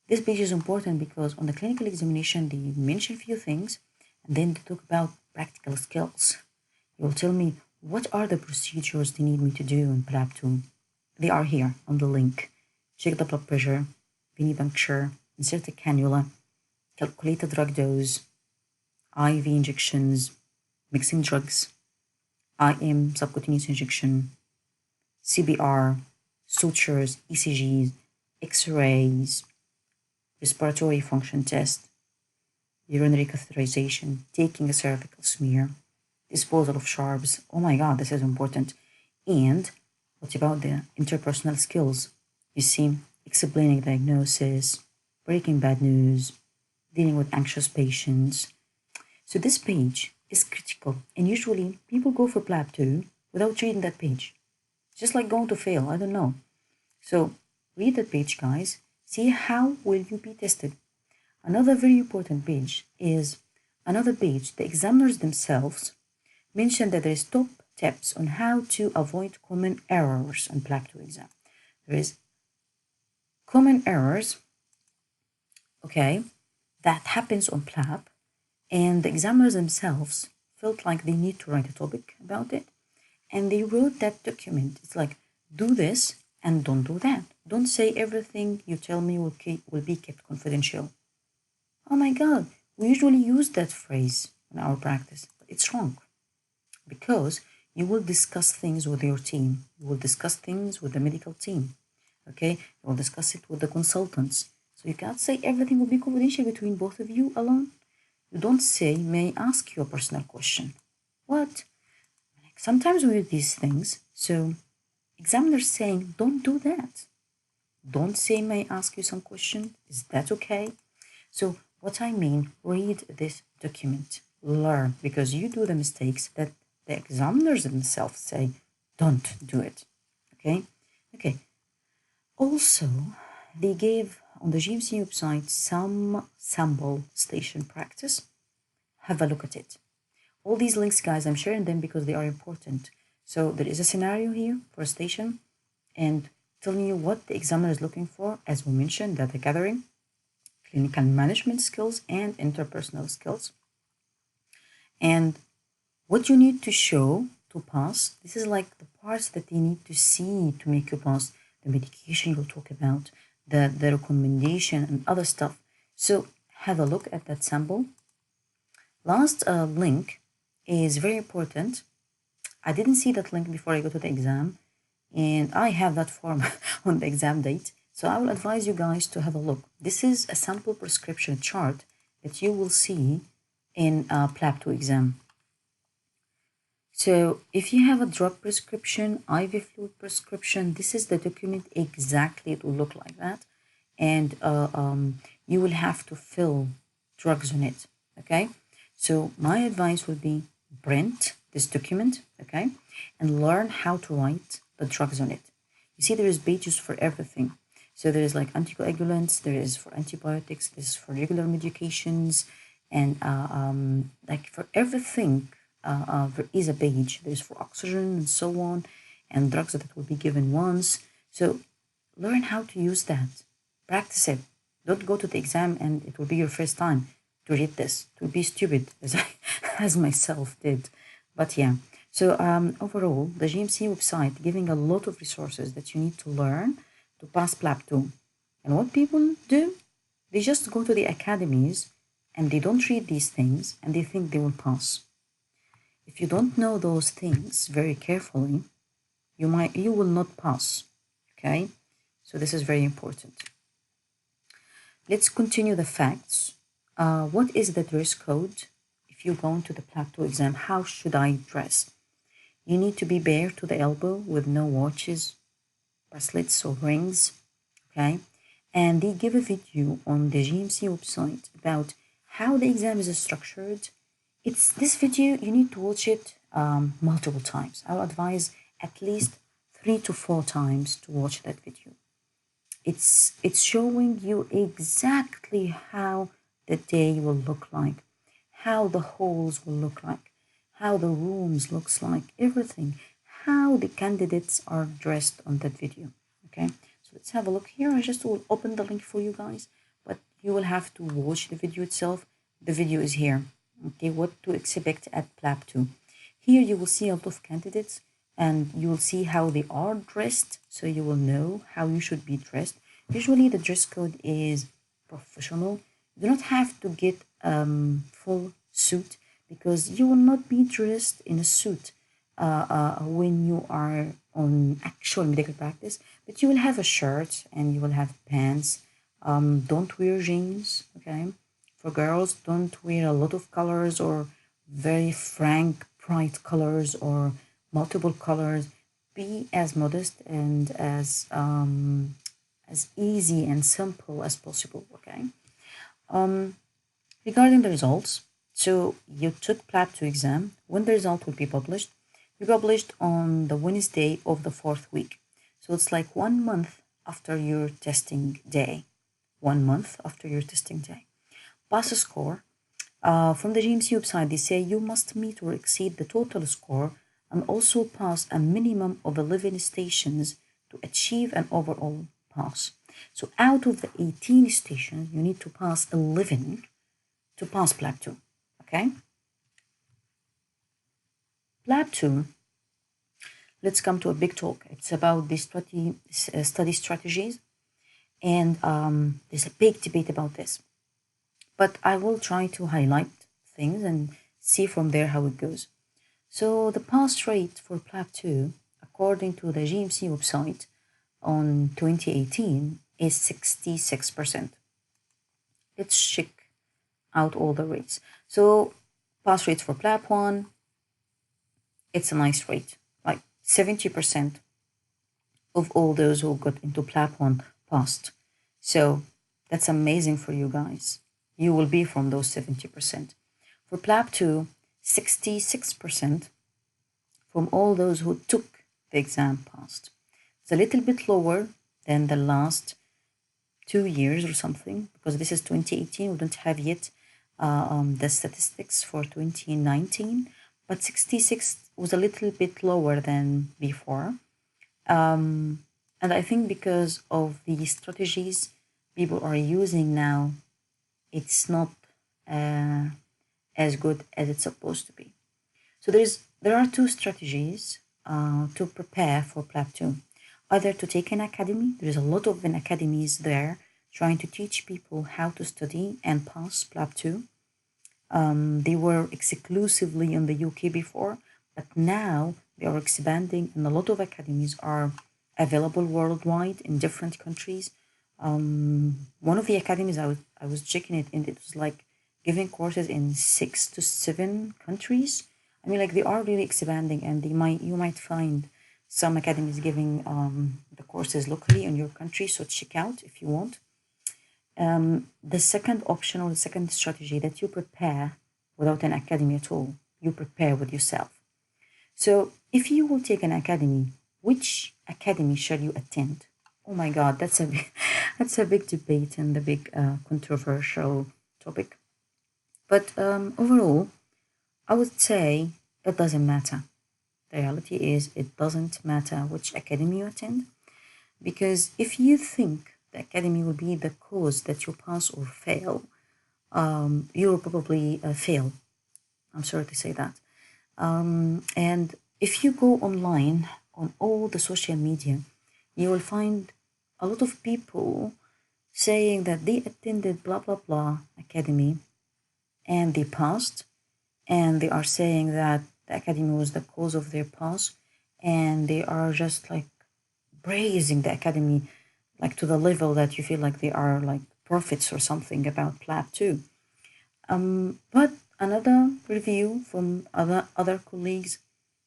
this page is important because on the clinical examination, they mention a few things and then they talk about practical skills. You will tell me what are the procedures they need me to do in PLAB 2. They are here on the link. Check the blood pressure, venipuncture, insert a cannula, calculate the drug dose, IV injections, mixing drugs, IM subcutaneous injection, CPR, sutures, ECGs, X-rays, respiratory function test, urinary catheterization, taking a cervical smear, disposal of sharps. Oh my God, this is important. And what about the interpersonal skills? You see, explaining diagnosis, breaking bad news, dealing with anxious patients. So this page is critical, and usually people go for PLAB 2 without reading that page. Just like going to fail, I don't know. So read that page, guys. See how will you be tested. Another very important page is another page. The examiners themselves mention that there is top tips on how to avoid common errors on PLAB 2 exam. There is common errors, okay, that happens on PLAB, and the examiners themselves felt like they need to write a topic about it, and they wrote that document. It's like, do this and don't do that. Don't say everything you tell me will be kept confidential. Oh my God, we usually use that phrase in our practice, but it's wrong, because you will discuss things with your team. You will discuss things with the medical team, okay? You will discuss it with the consultants. So you can't say everything will be confidential between both of you alone. You don't say, may I ask you a personal question? What? Sometimes we do these things. So examiners saying, don't do that. Don't say, may I ask you some question? Is that okay? So what I mean, read this document, learn, because you do the mistakes that the examiners themselves say, don't do it. Okay? Okay. Also, they gave on the GMC website some sample station practice. Have a look at it. All these links, guys, I'm sharing them because they are important. So there is a scenario here for a station and telling you what the examiner is looking for, as we mentioned, data gathering, clinical management skills, and interpersonal skills. And what you need to show to pass, this is like the parts that they need to see to make you pass. The medication you'll talk about, the recommendation and other stuff. So have a look at that sample. Last link is very important. I didn't see that link before I go to the exam, and I have that form on the exam date. So I will advise you guys to have a look. This is a sample prescription chart that you will see in a PLAB 2 exam. So if you have a drug prescription, IV fluid prescription, this is the document exactly. It will look like that. And you will have to fill drugs on it, okay? So my advice would be print this document, okay? And learn how to write the drugs on it. You see, there is pages for everything. So there is like anticoagulants, there is for antibiotics, this is for regular medications, and like for everything, there is a page. There's for oxygen and so on, and drugs that will be given once. So learn how to use that. Practice it. Don't go to the exam and it will be your first time to read this. It will be stupid, as as myself did. But yeah. So overall, the GMC website giving a lot of resources that you need to learn to pass PLAB 2. And what people do, they just go to the academies and they don't read these things and they think they will pass. If you don't know those things very carefully, you will not pass, okay? So this is very important. Let's continue the facts. What is the dress code? If you go into the PLAB 2 exam, how should I dress? You need to be bare to the elbow with no watches, bracelets or rings, okay? And they give a video on the GMC website about how the exam is structured. It's this video, you need to watch it multiple times. I would advise at least 3 to 4 times to watch that video. It's showing you exactly how the day will look like, how the halls will look like, how the rooms looks like, everything, how the candidates are dressed on that video, okay? So let's have a look here. I just will open the link for you guys, but you will have to watch the video itself. The video is here, okay? What to expect at PLAB 2. Here you will see a lot of candidates and you will see how they are dressed, so you will know how you should be dressed. Usually the dress code is professional. You do not have to get full suit because you will not be dressed in a suit when you are on actual medical practice, but you will have a shirt and you will have pants. Don't wear jeans, okay? For girls, don't wear a lot of colors or very frank bright colors or multiple colors. Be as modest and as easy and simple as possible. Okay. Regarding the results, so you took PLAB 2 exam. When the result will be published, we published on the Wednesday of the fourth week. So it's like 1 month after your testing day. 1 month after your testing day. Pass score. From the GMC website, they say you must meet or exceed the total score and also pass a minimum of 11 stations to achieve an overall pass. So out of the 18 stations, you need to pass 11 to pass PLAB 2. Okay? PLAB 2, let's come to a big talk. It's about the study strategies, and there's a big debate about this. But I will try to highlight things and see from there how it goes. So the pass rate for PLAB 2, according to the GMC website on 2018, is 66%. Let's check out all the rates. So pass rates for PLAB 1, it's a nice rate. Like 70% of all those who got into PLAB 1 passed. So that's amazing for you guys. You will be from those 70%. For PLAB 2, 66% from all those who took the exam passed. It's a little bit lower than the last 2 years or something, because this is 2018. We don't have yet the statistics for 2019, but 66 was a little bit lower than before. And I think because of the strategies people are using now, it's not as good as it's supposed to be. So there are two strategies to prepare for PLAB 2. Either to take an academy, there's a lot of academies there trying to teach people how to study and pass PLAB 2. They were exclusively in the UK before, but now they are expanding, and a lot of academies are available worldwide in different countries. One of the academies I was checking it, and it was like giving courses in 6 to 7 countries. I mean, like, they are really expanding, and you might find some academies giving the courses locally in your country. So check out if you want. The second option or the second strategy, that you prepare without an academy at all. You prepare with yourself. So if you will take an academy, which academy shall you attend? Oh my God, that's a big debate and a big controversial topic. But overall, I would say it doesn't matter. The reality is it doesn't matter which academy you attend, because if you think the academy will be the cause that you pass or fail, you will probably fail. I'm sorry to say that. And if you go online on all the social media, you will find a lot of people saying that they attended blah blah blah academy and they passed, and they are saying that the academy was the cause of their pass, and they are just like praising the academy, like to the level that you feel like they are like prophets or something about PLAB 2. But another review from other colleagues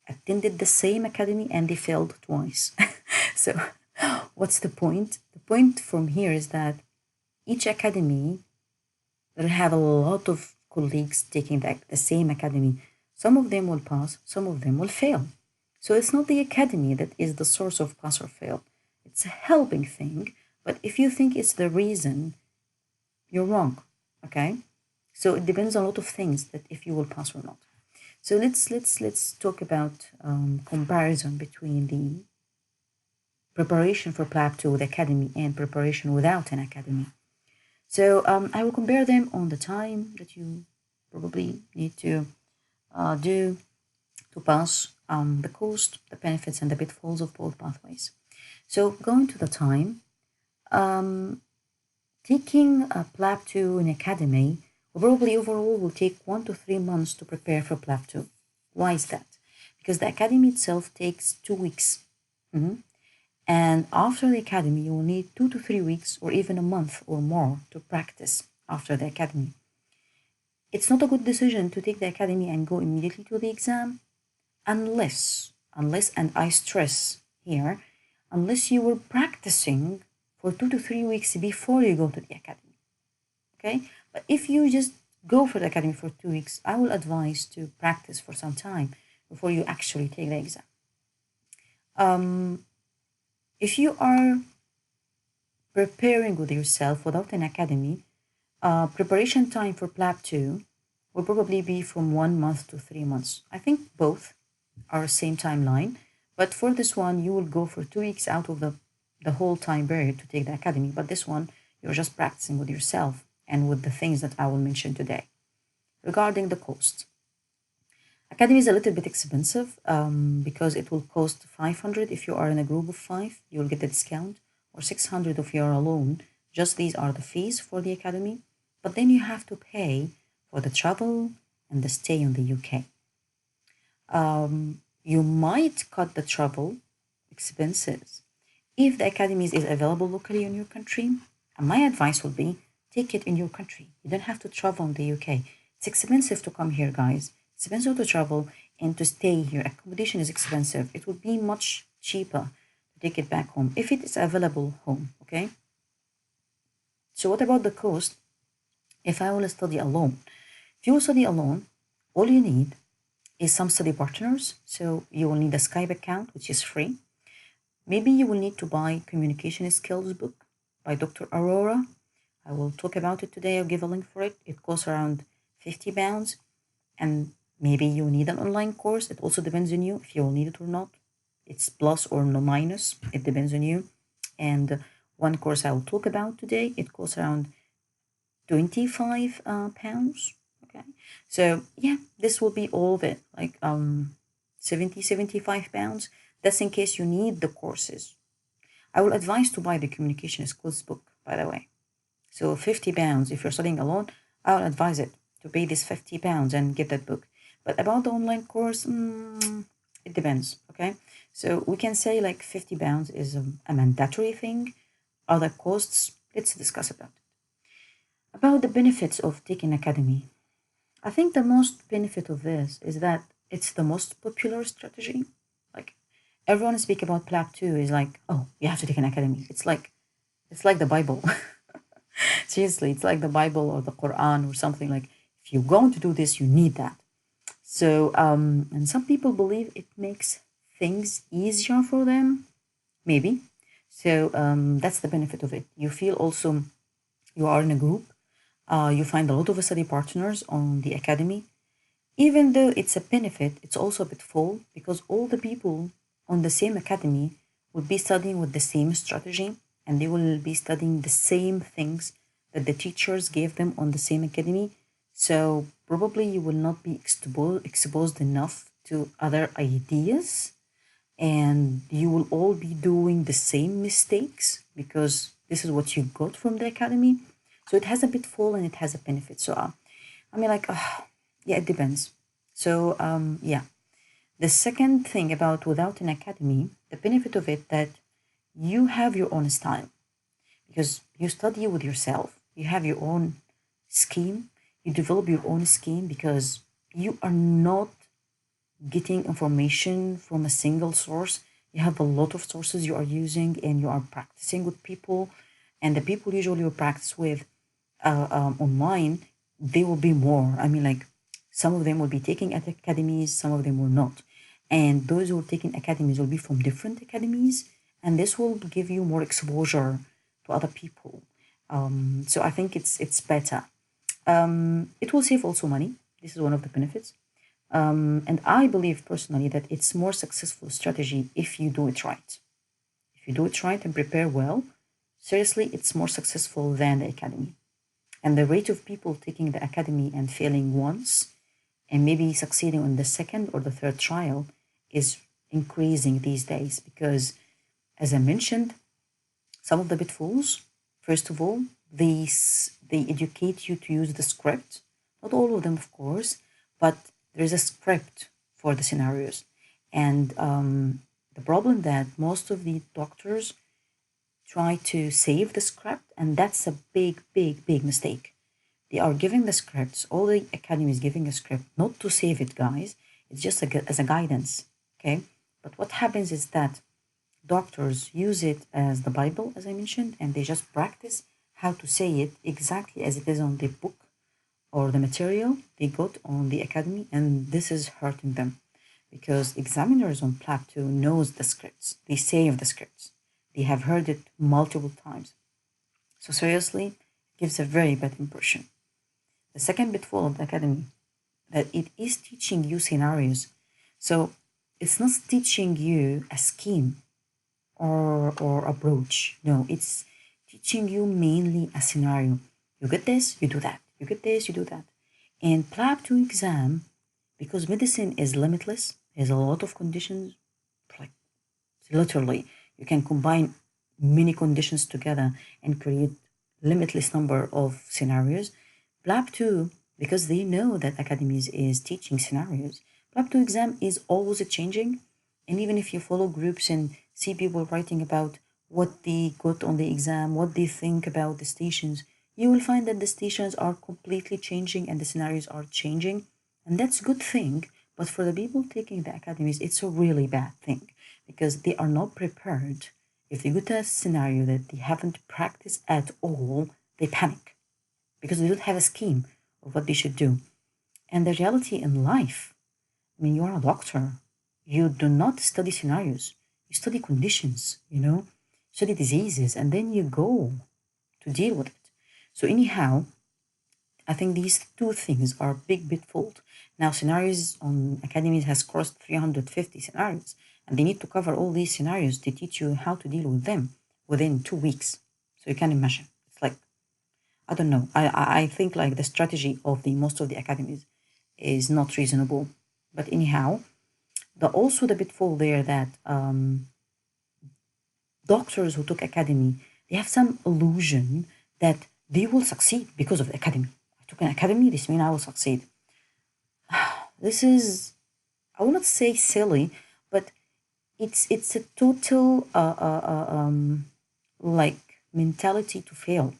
attended the same academy and they failed twice. So what's the point? The point from here is that each academy will have a lot of colleagues taking the same academy. Some of them will pass, some of them will fail. So it's not the academy that is the source of pass or fail. It's a helping thing, but if you think it's the reason, you're wrong. Okay? So it depends on a lot of things that if you will pass or not. So let's talk about comparison between the preparation for PLAB 2 with academy and preparation without an academy. So I will compare them on the time that you probably need to do to pass, the cost, the benefits, and the pitfalls of both pathways. So going to the time, taking a PLAB 2 in academy probably overall will take 1 to 3 months to prepare for PLAB 2. Why is that? Because the academy itself takes 2 weeks. And after the academy, you will need 2 to 3 weeks or even a month or more to practice after the academy. It's not a good decision to take the academy and go immediately to the exam, unless, and I stress here, unless you were practicing for 2 to 3 weeks before you go to the academy. Okay, but if you just go for the academy for 2 weeks, I will advise to practice for some time before you actually take the exam. If you are preparing with yourself without an academy, preparation time for PLAB 2 will probably be from 1 month to 3 months. I think both are same timeline, but for this one, you will go for 2 weeks out of the whole time period to take the academy. But this one, you're just practicing with yourself and with the things that I will mention today. Regarding the cost, academy is a little bit expensive because it will cost 500 if you are in a group of 5, you will get a discount, or 600 if you're alone. Just these are the fees for the academy. But then you have to pay for the travel and the stay in the UK. You might cut the travel expenses if the academy is available locally in your country. And my advice would be take it in your country. You don't have to travel in the UK. It's expensive to come here, guys. It's expensive to travel and to stay here. Accommodation is expensive. It would be much cheaper to take it back home if it is available home. Okay. So what about the cost? If I will study alone, if you will study alone, all you need is some study partners. So you will need a Skype account, which is free. Maybe you will need to buy communication skills book by Dr. Aurora. I will talk about it today. I'll give a link for it. It costs around £50. And maybe you need an online course. It also depends on you if you will need it or not. It's plus or no minus. It depends on you. And one course I will talk about today, it costs around £25. Okay. So yeah, this will be all of it, like 75 pounds. That's in case you need the courses. I will advise to buy the communication skills book, by the way. So £50 if you're studying alone, I will advise it to pay this £50 and get that book. But about the online course, it depends. Okay. So we can say like £50 is a mandatory thing. Other costs, let's discuss about it. About the benefits of taking academy. I think the most benefit of this is that it's the most popular strategy. Like everyone speak about PLAB 2 is like, oh, you have to take an academy. It's like the Bible. Seriously, it's like the Bible or the Quran or something. Like if you're going to do this, you need that. So and some people believe it makes things easier for them. Maybe. So that's the benefit of it. You feel also you are in a group. You find a lot of study partners on the academy. Even though it's a benefit, it's also a pitfall because all the people on the same academy will be studying with the same strategy and they will be studying the same things that the teachers gave them on the same academy. So probably you will not be exposed enough to other ideas and you will all be doing the same mistakes because this is what you got from the academy. So it has a pitfall and it has a benefit. So I mean, like, yeah, it depends. So yeah, the second thing about without an academy, the benefit of it that you have your own style because you study with yourself. You have your own scheme. You develop your own scheme because you are not getting information from a single source. You have a lot of sources you are using and you are practicing with people. And the people usually you practice with online, they will be more. I mean, like some of them will be taking at academies, some of them will not. And those who are taking academies will be from different academies. And this will give you more exposure to other people. So I think it's better. It will save also money. This is one of the benefits. And I believe personally that it's more successful strategy if you do it right. If you do it right and prepare well, seriously, it's more successful than the academy. And the rate of people taking the academy and failing once and maybe succeeding on the second or the third trial is increasing these days because, as I mentioned, some of the pitfalls, first of all, they educate you to use the script. Not all of them, of course, but there is a script for the scenarios. And the problem that most of the doctors try to save the script, and that's a big, big, big mistake. They are giving the scripts, all the academy is giving a script, not to save it, guys. It's just as a guidance, okay? But what happens is that doctors use it as the Bible, as I mentioned, and they just practice how to say it exactly as it is on the book or the material they got on the academy, and this is hurting them because examiners on PLAB 2 knows the scripts. They save the scripts. They have heard it multiple times. So seriously, it gives a very bad impression. The second pitfall of the academy, that it is teaching you scenarios. So it's not teaching you a scheme or approach. No, it's teaching you mainly a scenario. You get this, you do that. You get this, you do that. And PLAB 2 exam, because medicine is limitless, there's a lot of conditions, like literally, you can combine many conditions together and create limitless number of scenarios. PLAB 2, because they know that academies is teaching scenarios, PLAB 2 exam is always changing. And even if you follow groups and see people writing about what they got on the exam, what they think about the stations, you will find that the stations are completely changing and the scenarios are changing. And that's a good thing. But for the people taking the academies, it's a really bad thing because they are not prepared. If they go to a scenario that they haven't practiced at all, they panic because they don't have a scheme of what they should do. And the reality in life, I mean, you are a doctor. You do not study scenarios. You study conditions, study diseases, and then you go to deal with it. So anyhow, I think these two things are big fault. Now, scenarios on academies has crossed 350 scenarios, and they need to cover all these scenarios to teach you how to deal with them within 2 weeks. So you can imagine. It's like, I don't know. I think like the strategy of the most of the academies is not reasonable. But anyhow, also the pitfall there that doctors who took academy, they have some illusion that they will succeed because of the academy. I took an academy, this means I will succeed. This is, I will not say silly, but it's a total like mentality to fail.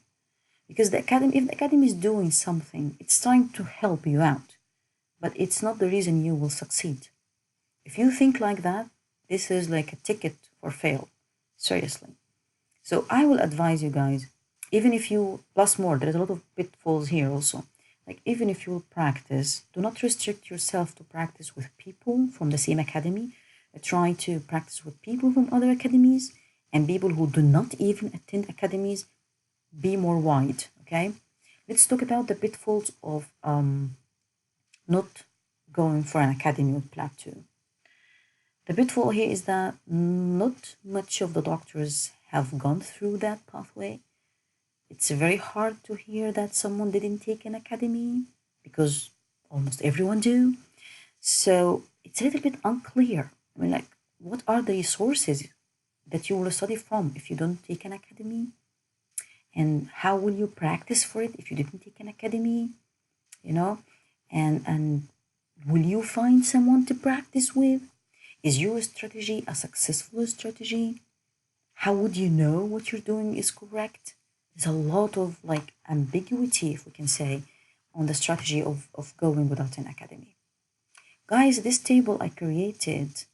Because the academy, if the academy is doing something, it's trying to help you out, but it's not the reason you will succeed. If you think like that, this is like a ticket for fail. Seriously. So I will advise you guys, even if you, plus more, there's a lot of pitfalls here also. Like even if you will practice, do not restrict yourself to practice with people from the same academy. Try to practice with people from other academies and people who do not even attend academies. Be more wide, okay? Let's talk about the pitfalls of not going for an academy with PLAB 2. The pitfall here is that not much of the doctors have gone through that pathway. It's very hard to hear that someone didn't take an academy because almost everyone do. So it's a little bit unclear. I mean, like, what are the resources that you will study from if you don't take an academy? And how will you practice for it if you didn't take an academy? And will you find someone to practice with? Is your strategy a successful strategy? How would you know what you're doing is correct? There's a lot of like ambiguity, if we can say, on the strategy of going without an academy. Guys, this table I created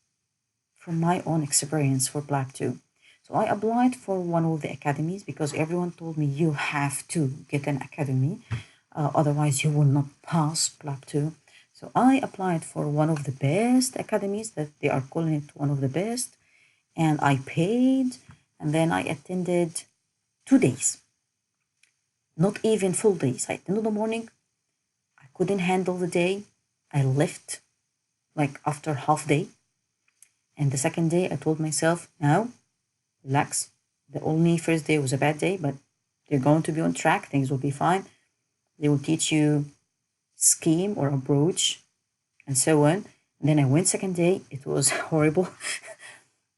from my own experience for PLAB 2. So I applied for one of the academies because everyone told me you have to get an academy, otherwise you will not pass PLAB 2. So I applied for one of the best academies, that they are calling it one of the best, and I paid, and then I attended 2 days. Not even full days. I attended the morning, I couldn't handle the day, I left like after half day. And the second day I told myself, now, relax. The only first day was a bad day, but they're going to be on track, things will be fine. They will teach you scheme or approach and so on. And then I went second day, it was horrible.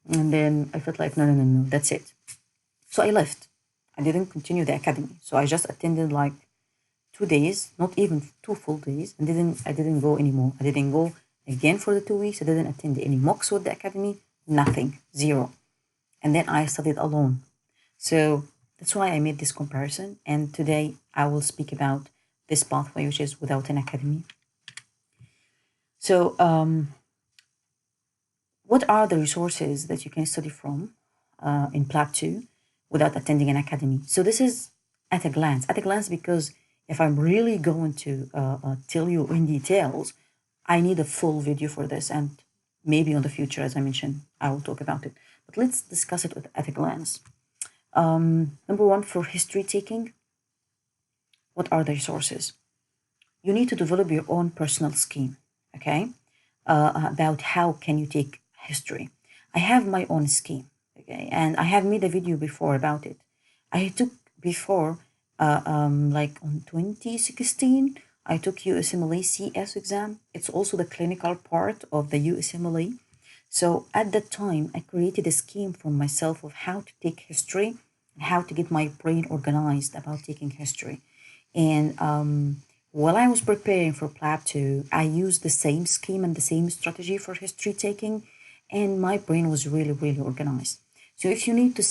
And then I felt like, no, that's it. So I left. I didn't continue the academy. So I just attended like 2 days, not even 2 full days, and I didn't go anymore. I didn't go again for the 2 weeks. I didn't attend any mocks with the academy, nothing, zero. And then I studied alone. So that's why I made this comparison. And today I will speak about this pathway, which is without an academy. So, what are the resources that you can study from in PLAB 2 without attending an academy? So this is at a glance, because if I'm really going to tell you in details, I need a full video for this, and maybe on the future, as I mentioned, I will talk about it. But let's discuss it at a glance. Number one, for history taking, what are the resources? You need to develop your own personal scheme, okay? About how can you take history. I have my own scheme, okay? And I have made a video before about it. I took before, like on 2016, I took USMLA CS exam. It's also the clinical part of the USMLA. So at that time, I created a scheme for myself of how to take history and how to get my brain organized about taking history. And while I was preparing for PLAB 2, I used the same scheme and the same strategy for history taking, and my brain was really, really organized. So if you need to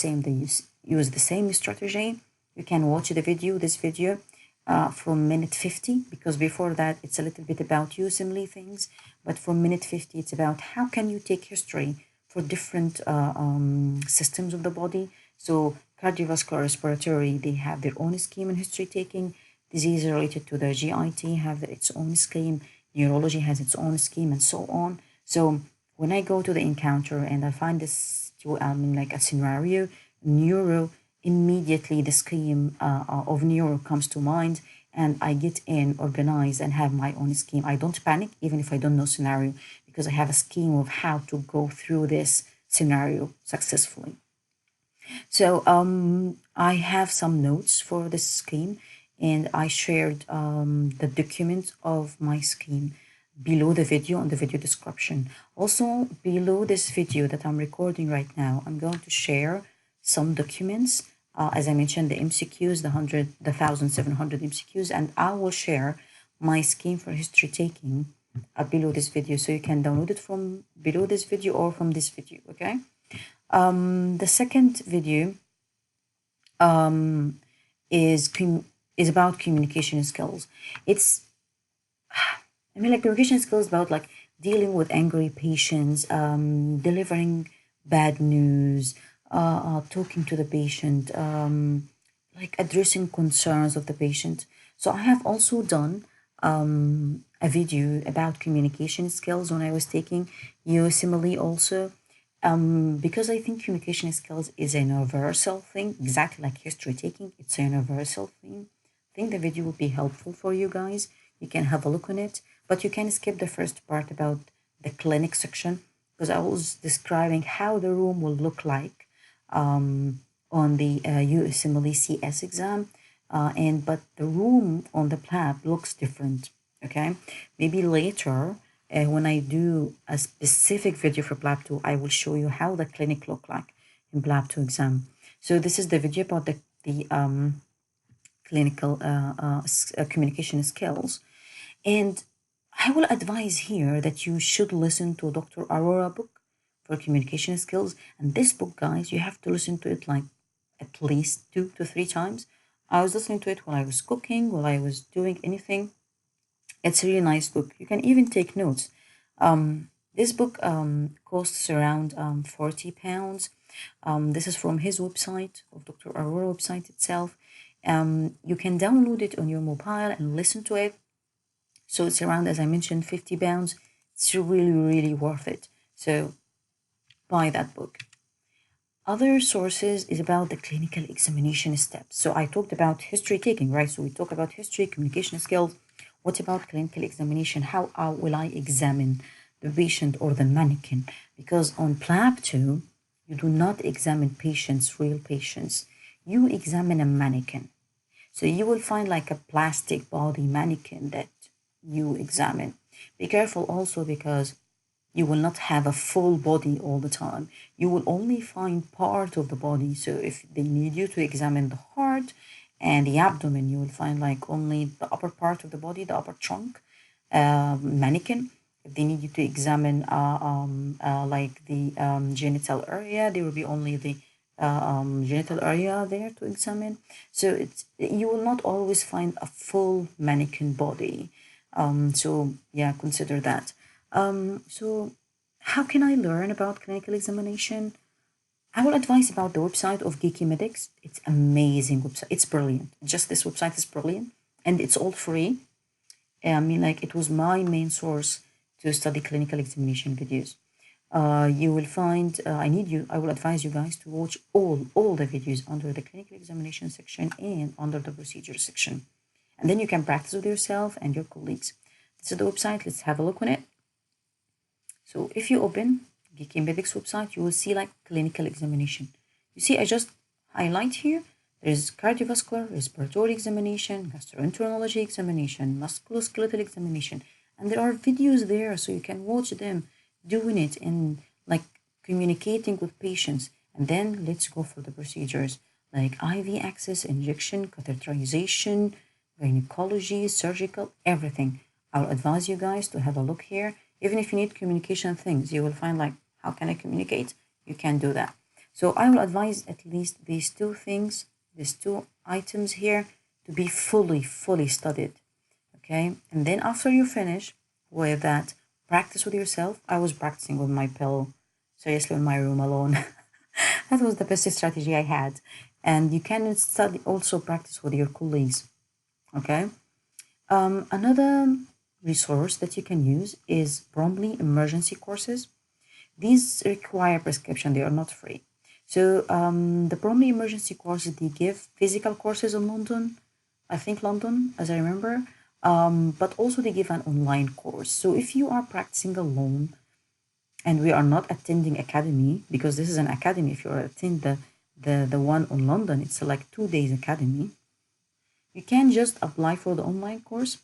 use the same strategy, you can watch this video from minute 50, because before that it's a little bit about USMLE things, but from minute 50 it's about how can you take history for different systems of the body. So cardiovascular, respiratory, they have their own scheme in history taking. Disease related to the GIT have its own scheme. Neurology has its own scheme, and so on. So when I go to the encounter and I find this like a scenario, neuro, immediately the scheme of neuro comes to mind, and I get in, organize, and have my own scheme. I don't panic even if I don't know scenario, because I have a scheme of how to go through this scenario successfully. So I have some notes for this scheme, and I shared the document of my scheme below the video on the video description. Also, below this video that I'm recording right now, I'm going to share some documents. As I mentioned, the MCQs, the 1,700 MCQs, and I will share my scheme for history taking below this video. So you can download it from below this video or from this video, okay? The second video is about communication skills. Like communication skills about like dealing with angry patients, delivering bad news, talking to the patient, like addressing concerns of the patient. So I have also done a video about communication skills when I was taking USMLE also. Because I think communication skills is a universal thing, exactly like history taking, it's a universal thing. I think the video will be helpful for you guys. You can have a look on it, but you can skip the first part about the clinic section, because I was describing how the room will look like on the USMLE CS exam, but the room on the PLAB looks different. Okay, maybe later when I do a specific video for PLAB 2, I will show you how the clinic look like in PLAB 2 exam. So this is the video about the clinical communication skills. And I will advise here that you should listen to Dr. Aurora book for communication skills. And this book, guys, you have to listen to it like at least 2 to 3 times. I was listening to it while I was cooking, while I was doing anything. It's a really nice book. You can even take notes. This book costs around £40. This is from his website, of Dr. Aurora website itself. You can download it on your mobile and listen to it. So it's around, as I mentioned, £50. It's really, really worth it. So buy that book. Other sources is about the clinical examination steps. So I talked about history taking, right? So we talk about history, communication skills. What about clinical examination? How will I examine the patient or the mannequin? Because on PLAB 2, you do not examine patients, real patients. You examine a mannequin. So you will find like a plastic body mannequin that you examine. Be careful also, because you will not have a full body all the time. You will only find part of the body. So if they need you to examine the heart and the abdomen, you will find like only the upper part of the body, the upper trunk mannequin. If they need you to examine like the genital area, there will be only the genital area there to examine. So you will not always find a full mannequin body. So yeah, consider that. So how can I learn about clinical examination? I will advise about the website of Geeky Medics. It's amazing website. It's brilliant. Just this website is brilliant, and it's all free. I mean, like it was my main source to study clinical examination videos. You will find. I will advise you guys to watch all the videos under the clinical examination section and under the procedure section, and then you can practice with yourself and your colleagues. This is the website. Let's have a look on it. So if you open Geeky Medics website, you will see like clinical examination. You see, I just highlight here. There is cardiovascular, respiratory examination, gastroenterology examination, musculoskeletal examination, and there are videos there, so you can watch them doing it and like communicating with patients. And then let's go for the procedures like IV access, injection, catheterization, gynecology, surgical, everything. I'll advise you guys to have a look here. Even if you need communication things, you will find like, how can I communicate? You can do that. So I will advise at least these two things, these two items here to be fully studied. Okay. And then after you finish with that, practice with yourself. I was practicing with my pillow, seriously, in my room alone. That was the best strategy I had. And you can study also practice with your colleagues. Okay. Another resource that you can use is Bromley emergency courses. These require prescription, they are not free. So the Bromley emergency courses, they give physical courses in London, I think London, as I remember, but also they give an online course. So if you are practicing alone and we are not attending academy, because this is an academy, if you are attend the one on London, it's like 2 days academy, you can just apply for the online course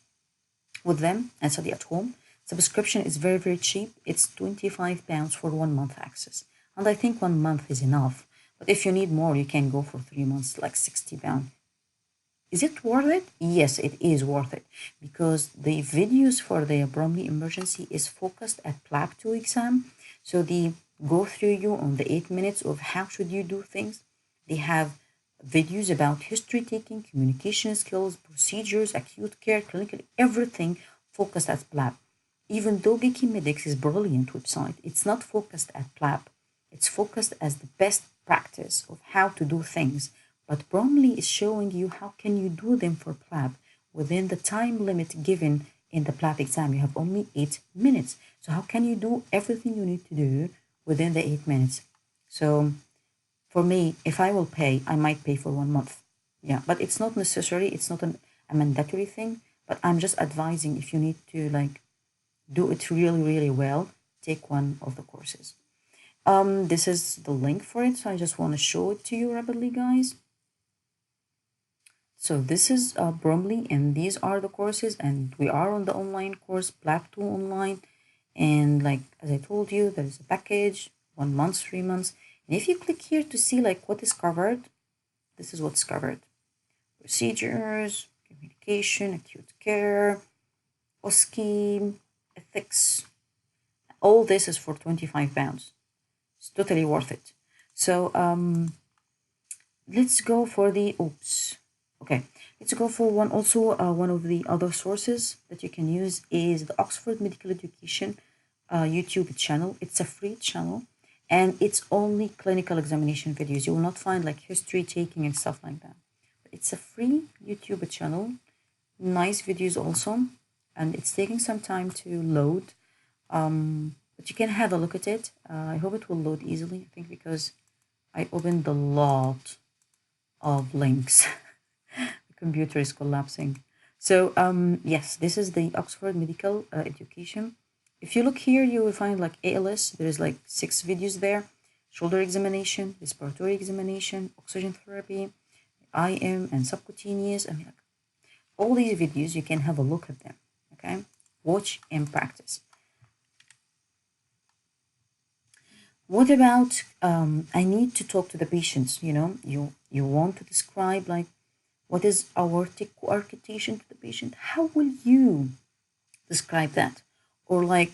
with them and study at home. Subscription is very cheap. It's £25 for 1 month access. And I think 1 month is enough. But if you need more, you can go for 3 months, like £60. Is it worth it? Yes, it is worth it. Because the videos for the Bromley emergency is focused at PLAB 2 exam. So they go through you on the 8 minutes of how should you do things. They have videos about history taking, communication skills, procedures, acute care, clinical, everything focused at PLAB. Even though Geeky Medics is a brilliant website, it's not focused at PLAB. It's focused as the best practice of how to do things. But Bromley is showing you how can you do them for PLAB within the time limit given in the PLAB exam. You have only 8 minutes. So how can you do everything you need to do within the 8 minutes? So for me, if I will pay, I might pay for 1 month. Yeah, but it's not necessary. It's not a mandatory thing. But I'm just advising if you need to like do it really well, take one of the courses. This is the link for it. So I just want to show it to you rapidly, guys. So this is Bromley, and these are the courses, and we are on the online course, PLAB 2 online. And like, as I told you, there is a package, 1 month, 3 months. And if you click here to see like what is covered, this is what's covered. Procedures, communication, acute care, OSCE, ethics. All this is for £25. It's totally worth it. So let's go for the, okay. Let's go for one also, one of the other sources that you can use is the Oxford Medical Education YouTube channel. It's a free channel. And it's only clinical examination videos. You will not find like history taking and stuff like that. It's a free YouTube channel. Nice videos also. And it's taking some time to load. But you can have a look at it. I hope it will load easily. I think because I opened a lot of links. The computer is collapsing. So yes, this is the Oxford Medical Education. If you look here, you will find like ALS. There is like 6 videos there. Shoulder examination, respiratory examination, oxygen therapy, IM and subcutaneous. I mean, like, all these videos, you can have a look at them. Okay, watch and practice. What about, I need to talk to the patients, you know, you want to describe like what is aortic coarctation to the patient. How will you describe that? Or like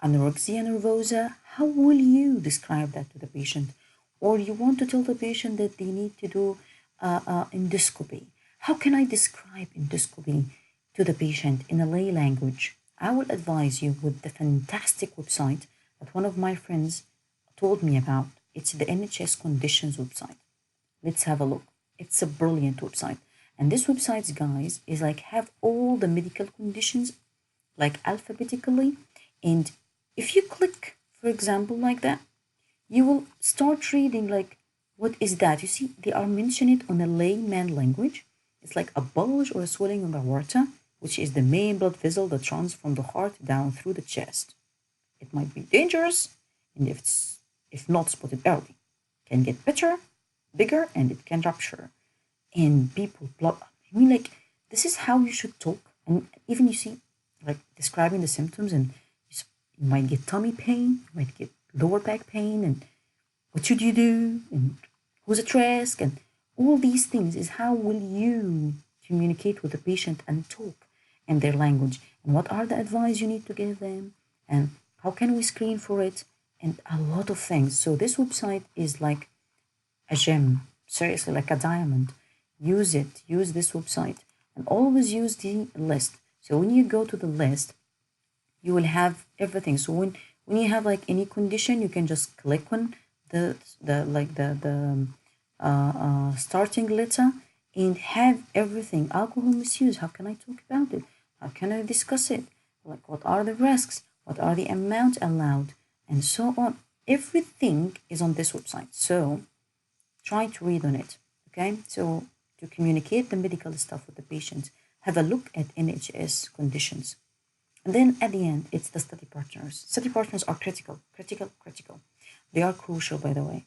anorexia nervosa, how will you describe that to the patient? Or you want to tell the patient that they need to do endoscopy. How can I describe endoscopy to the patient in a lay language? I will advise you with the fantastic website that one of my friends told me about. It's the NHS Conditions website. Let's have a look. It's a brilliant website. And this website, guys, is like have all the medical conditions like alphabetically. And if you click, for example, like that, you will start reading like what is that? You see, they are mentioning it on a layman language. It's like a bulge or a swelling on the aorta, which is the main blood vessel that runs from the heart down through the chest. It might be dangerous, and if not spotted early, can get better, bigger, and it can rupture. And people, I mean, like this is how you should talk. And even you see, like describing the symptoms, and you might get tummy pain, you might get lower back pain, and what should you do, and who's at risk, and all these things is how will you communicate with the patient and talk in their language, and what are the advice you need to give them, and how can we screen for it, and a lot of things. So this website is like a gem, seriously, like a diamond. Use it, use this website, and always use the list. So when you go to the list, you will have everything. So when you have like any condition, you can just click on the starting letter and have everything. Alcohol misuse, how can I talk about it? How can I discuss it? Like what are the risks? What are the amount allowed? And so on. Everything is on this website. So try to read on it. Okay. So to communicate the medical stuff with the patient, have a look at NHS conditions. And then at the end, it's the study partners. Study partners are critical, critical, critical. They are crucial, by the way.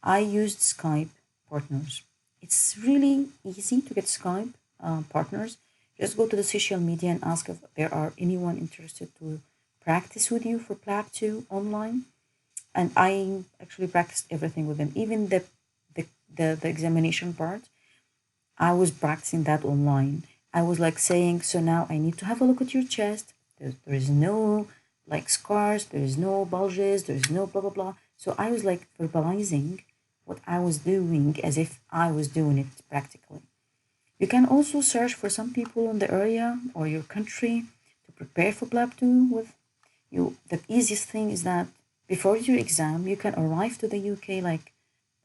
I used Skype partners. It's really easy to get Skype partners. Just go to the social media and ask if there are anyone interested to practice with you for PLAB 2 online. And I actually practiced everything with them, even the examination part. I was practicing that online. I was like saying, so now I need to have a look at your chest. There is no like scars, there is no bulges, there is no blah, blah, blah. So I was like verbalizing what I was doing as if I was doing it practically. You can also search for some people in the area or your country to prepare for PLAB 2 with you. The easiest thing is that before your exam, you can arrive to the UK like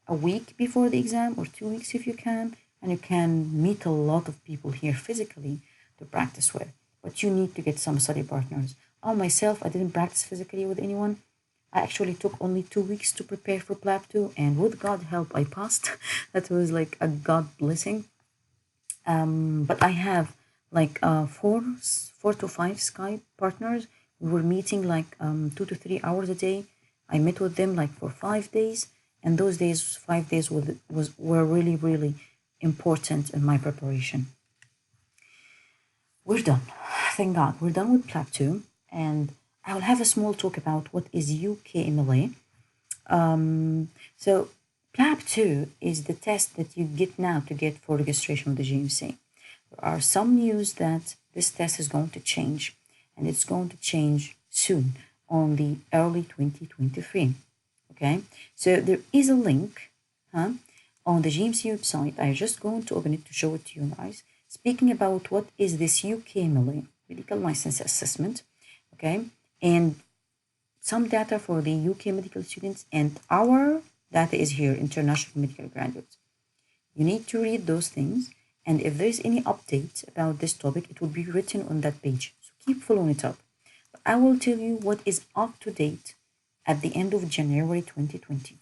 a week before the exam or 2 weeks if you can, and you can meet a lot of people here physically to practice with. But you need to get some study partners. Myself, I didn't practice physically with anyone. I actually took only 2 weeks to prepare for PLAB 2, and with God help, I passed. That was like a God blessing. But I have like four to five Skype partners. We were meeting like 2 to 3 hours a day. I met with them like for 5 days, and those days, 5 days were really really important in my preparation. We're done. Thank God, we're done with PLAB 2, and I will have a small talk about what is UKMLA. So PLAB 2 is the test that you get now to get for registration with the GMC. There are some news that this test is going to change, and it's going to change soon on the early 2023. Okay, so there is a link on the GMC website. I'm just going to open it to show it to you guys. Speaking about what is this UKMLA, Medical License Assessment, okay, and some data for the UK medical students, and our data is here, international medical graduates. You need to read those things, and if there's any update about this topic, it will be written on that page. So keep following it up. But I will tell you what is up to date at the end of January 2020.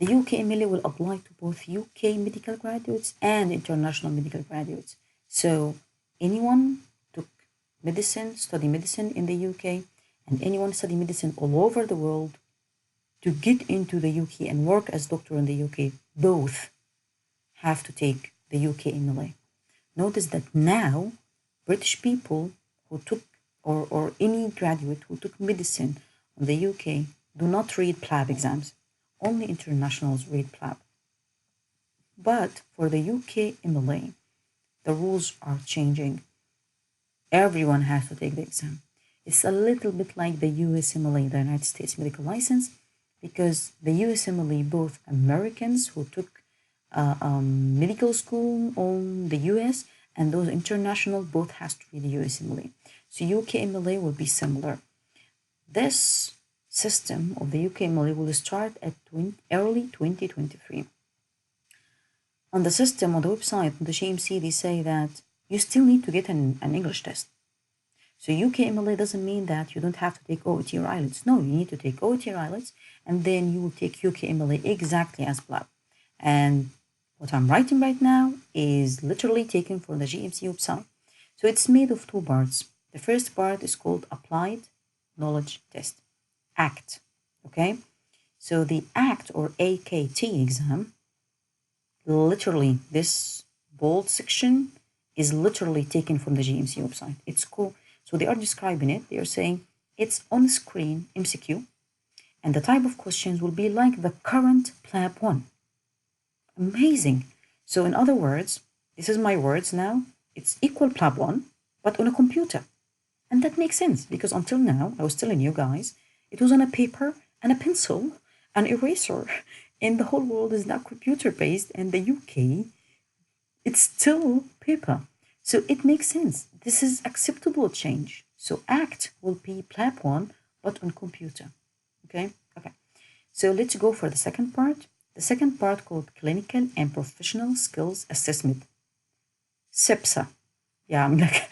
The UKMLA will apply to both UK medical graduates and international medical graduates. So anyone took medicine, study medicine in the UK, and anyone study medicine all over the world to get into the UK and work as doctor in the UK, both have to take the UKMLA. Notice that now British people who took or any graduate who took medicine in the UK do not read PLAB exams. Only internationals read PLAB. But for the UKMLA, the rules are changing. Everyone has to take the exam. It's a little bit like the USMLA, the United States Medical License, because the USMLA, both Americans who took medical school on the US and those international both has to read the USMLA. So UKMLA will be similar. This system of the UKMLA will start at early 2023. On the system, on the website, on the GMC, they say that you still need to get an English test. So UKMLA doesn't mean that you don't have to take OET or IELTS. No, you need to take OET or IELTS, and then you will take UKMLA exactly as PLAB. And what I'm writing right now is literally taken from the GMC website. So it's made of two parts. The first part is called Applied Knowledge Test, ACT, okay? So the ACT or AKT exam, literally this bold section is literally taken from the GMC website. It's cool. So they are describing it. They are saying it's on-screen MCQ, and the type of questions will be like the current PLAB 1. Amazing. So in other words, this is my words now, it's equal PLAB 1, but on a computer. And that makes sense because until now, I was telling you guys, it was on a paper and a pencil, an eraser, and the whole world is now computer-based, and the UK, it's still paper. So it makes sense. This is acceptable change. So ACT will be PLAB 1, but on computer. Okay? Okay. So let's go for the second part. The second part called Clinical and Professional Skills Assessment. SEPSA. Yeah, I'm like,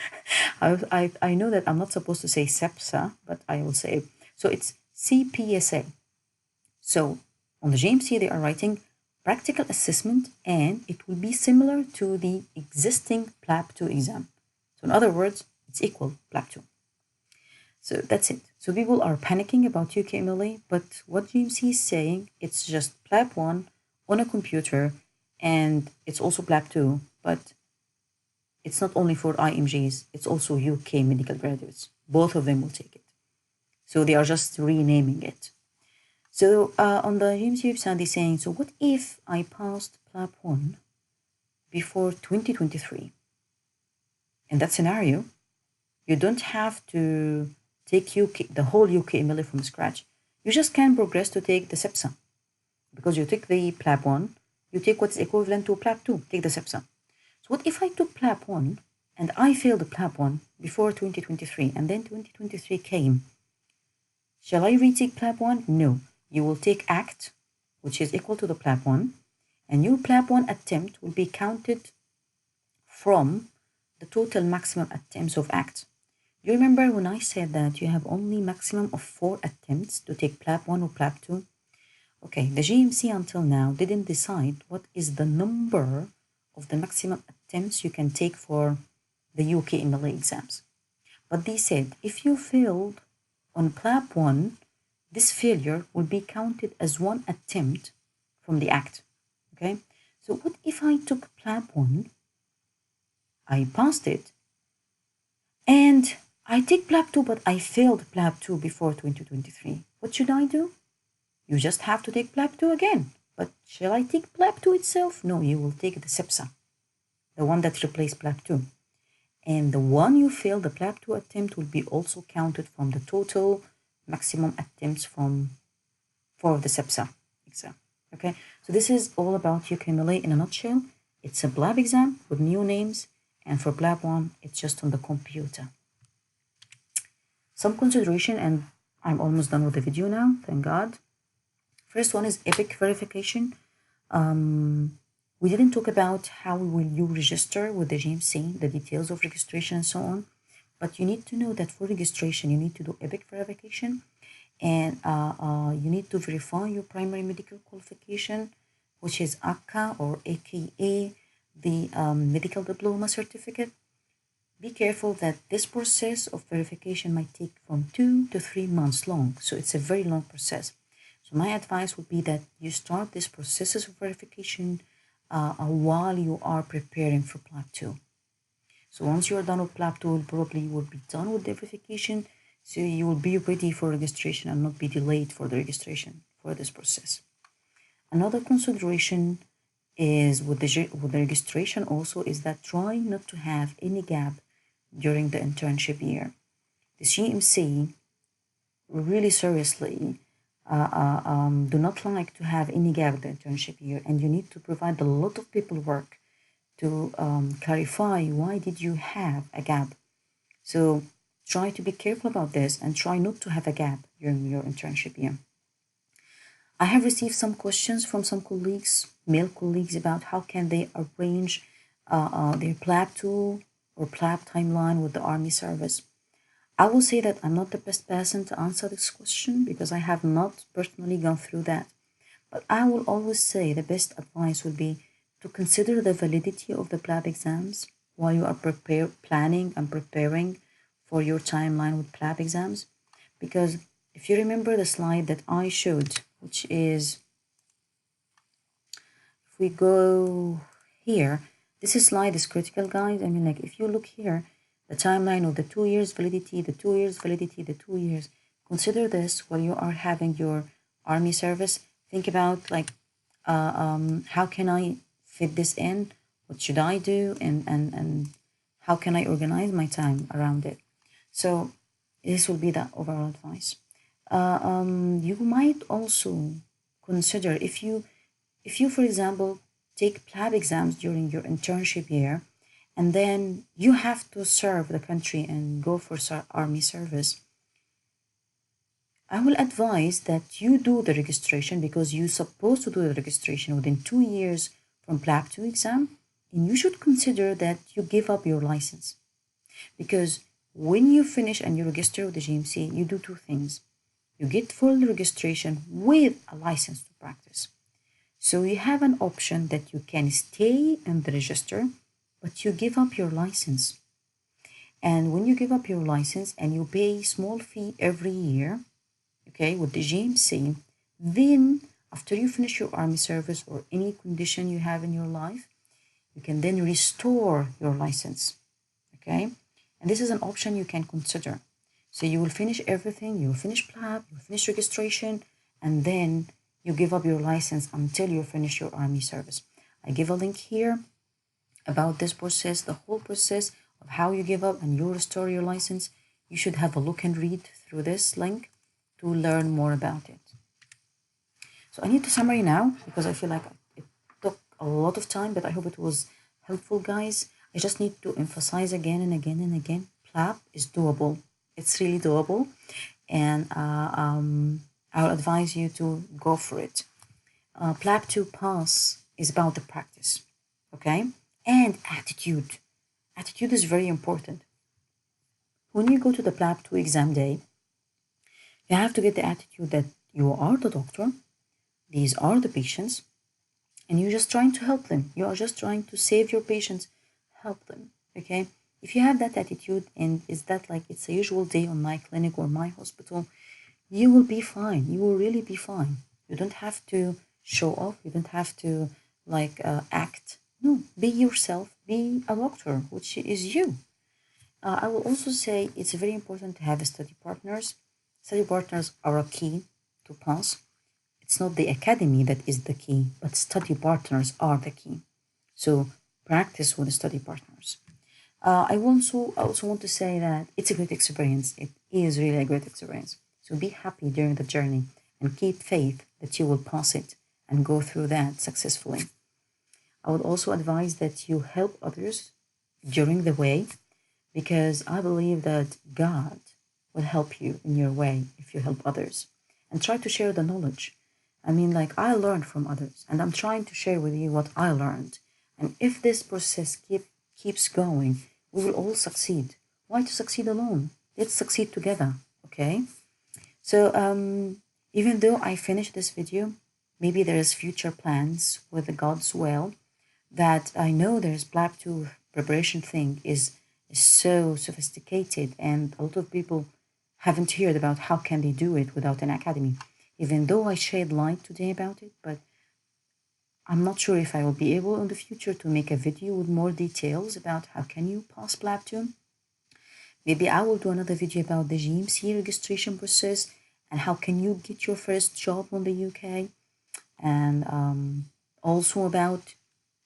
I know that I'm not supposed to say SEPSA, but I will say, so it's CPSA. So on the GMC, they are writing practical assessment, and it will be similar to the existing PLAB 2 exam. So in other words, it's equal PLAB 2. So that's it. So people are panicking about UKMLA, but what GMC is saying, it's just PLAB 1 on a computer, and it's also PLAB 2, but it's not only for IMGs, it's also UK medical graduates. Both of them will take it. So they are just renaming it. So on the GMC website, they're saying, so what if I passed PLAB 1 before 2023? In that scenario, you don't have to take the whole UKMLA from scratch. You just can progress to take the SEPSA. Because you take the PLAB 1, you take what's equivalent to PLAB 2, take the SEPSA. So what if I took PLAB 1 and I failed the PLAB 1 before 2023 and then 2023 came? Shall I retake PLAB 1? No. You will take ACT, which is equal to the PLAB 1, and your PLAB 1 attempt will be counted from the total maximum attempts of ACT. You remember when I said that you have only maximum of 4 attempts to take PLAB 1 or PLAB 2? Okay, the GMC until now didn't decide what is the number of the maximum attempts you can take for the UKMLA exams. But they said if you failed on PLAB 1, this failure will be counted as 1 attempt from the ACT. Okay, so what if I took PLAB 1, I passed it, and I take PLAB 2, but I failed PLAB 2 before 2023? What should I do? You just have to take PLAB 2 again. But shall I take PLAB 2 itself? No, you will take the SEPSA, the one that replaced PLAB 2. And the one you failed, the PLAB 2 attempt, will be also counted from the total maximum attempts for the SEPSA exam. Okay, so this is all about UKMLA in a nutshell. It's a PLAB exam with new names, and for PLAB 1, it's just on the computer. Some consideration, and I'm almost done with the video now, thank God. First one is EPIC verification. We didn't talk about how will you register with the GMC, the details of registration and so on, but you need to know that for registration, you need to do EPIC verification, and you need to verify your primary medical qualification, which is ACA or AKA, the medical diploma certificate. Be careful that this process of verification might take from 2 to 3 months long, so it's a very long process. So my advice would be that you start this process of verification while you are preparing for PLAB 2. So once you are done with PLAB 2, you probably will be done with the verification, so you will be ready for registration and not be delayed for the registration for this process. Another consideration is with the registration also is that try not to have any gap during the internship year. The GMC really seriously do not like to have any gap in the internship year, and you need to provide a lot of paperwork to clarify why did you have a gap. So try to be careful about this and try not to have a gap during your internship year. I have received some questions from some colleagues, male colleagues, about how can they arrange their PLAB tool or PLAB timeline with the Army service. I will say that I'm not the best person to answer this question because I have not personally gone through that. But I will always say the best advice would be to consider the validity of the PLAB exams while you are planning and preparing for your timeline with PLAB exams. Because if you remember the slide that I showed, which is, if we go here, this slide is critical, guys. I mean, like, if you look here, the timeline of the 2 years validity, the 2 years validity, the 2 years. Consider this while you are having your Army service. Think about, like, how can I fit this in? What should I do? And how can I organize my time around it? So this will be the overall advice. You might also consider, if you, for example, take PLAB exams during your internship year, and then you have to serve the country and go for Army service, I will advise that you do the registration, because you're supposed to do the registration within 2 years from PLAB 2 exam, and you should consider that you give up your license. Because when you finish and you register with the GMC, you do two things. You get full registration with a license to practice. So you have an option that you can stay in the register, but you give up your license. And when you give up your license and you pay small fee every year, okay, with the GMC, then after you finish your Army service or any condition you have in your life, you can then restore your license, okay? And this is an option you can consider. So you will finish everything, you will finish PLAB, you will finish registration, and then you give up your license until you finish your Army service. I give a link here about this process, the whole process of how you give up and you restore your license. You should have a look and read through this link to learn more about it. So I need to summary now because I feel like it took a lot of time, but I hope it was helpful, guys. I just need to emphasize again and again and again, PLAB is doable. It's really doable, and I'll advise you to go for it. PLAB 2 pass is about the practice, okay? And attitude. Attitude is very important. When you go to the PLAB 2 exam day, you have to get the attitude that you are the doctor, these are the patients, and you're just trying to help them. You are just trying to save your patients, help them, okay? If you have that attitude, and is that like it's a usual day on my clinic or my hospital, you will be fine. You will really be fine. You don't have to show off. You don't have to act. No, be yourself. Be a doctor, which is you. I will also say it's very important to have study partners. Study partners are a key to pass. It's not the academy that is the key, but study partners are the key. So practice with study partners. I also want to say that it's a great experience. It is really a great experience. So be happy during the journey and keep faith that you will pass it and go through that successfully. I would also advise that you help others during the way, because I believe that God will help you in your way if you help others, and try to share the knowledge. I mean, like, I learned from others and I'm trying to share with you what I learned. And if this process keeps going, we will all succeed. Why to succeed alone? Let's succeed together, okay? So even though I finished this video, maybe there's future plans with God's will, that I know there's PLAB 2 preparation thing is so sophisticated, and a lot of people haven't heard about how can they do it without an academy. Even though I shed light today about it, but I'm not sure if I will be able in the future to make a video with more details about how can you pass PLAB 2. Maybe I will do another video about the GMC registration process and how can you get your first job in the UK, and also about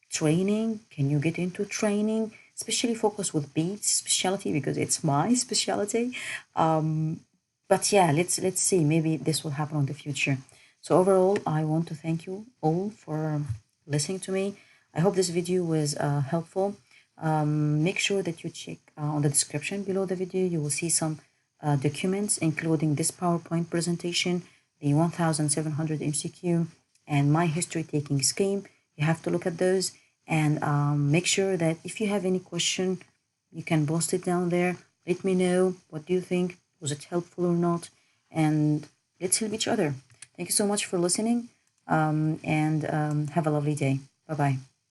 training. Can you get into training, especially focus with beads specialty, because it's my specialty. But yeah, let's see, maybe this will happen in the future. So overall, I want to thank you all for listening to me. I hope this video was helpful. Make sure that you check on the description below the video. You will see some documents, including this PowerPoint presentation, the 1700 MCQ, and my history taking scheme. You have to look at those and make sure that if you have any question, you can post it down there. Let me know, what do you think? Was it helpful or not? And let's help each other. Thank you so much for listening, and have a lovely day. Bye bye.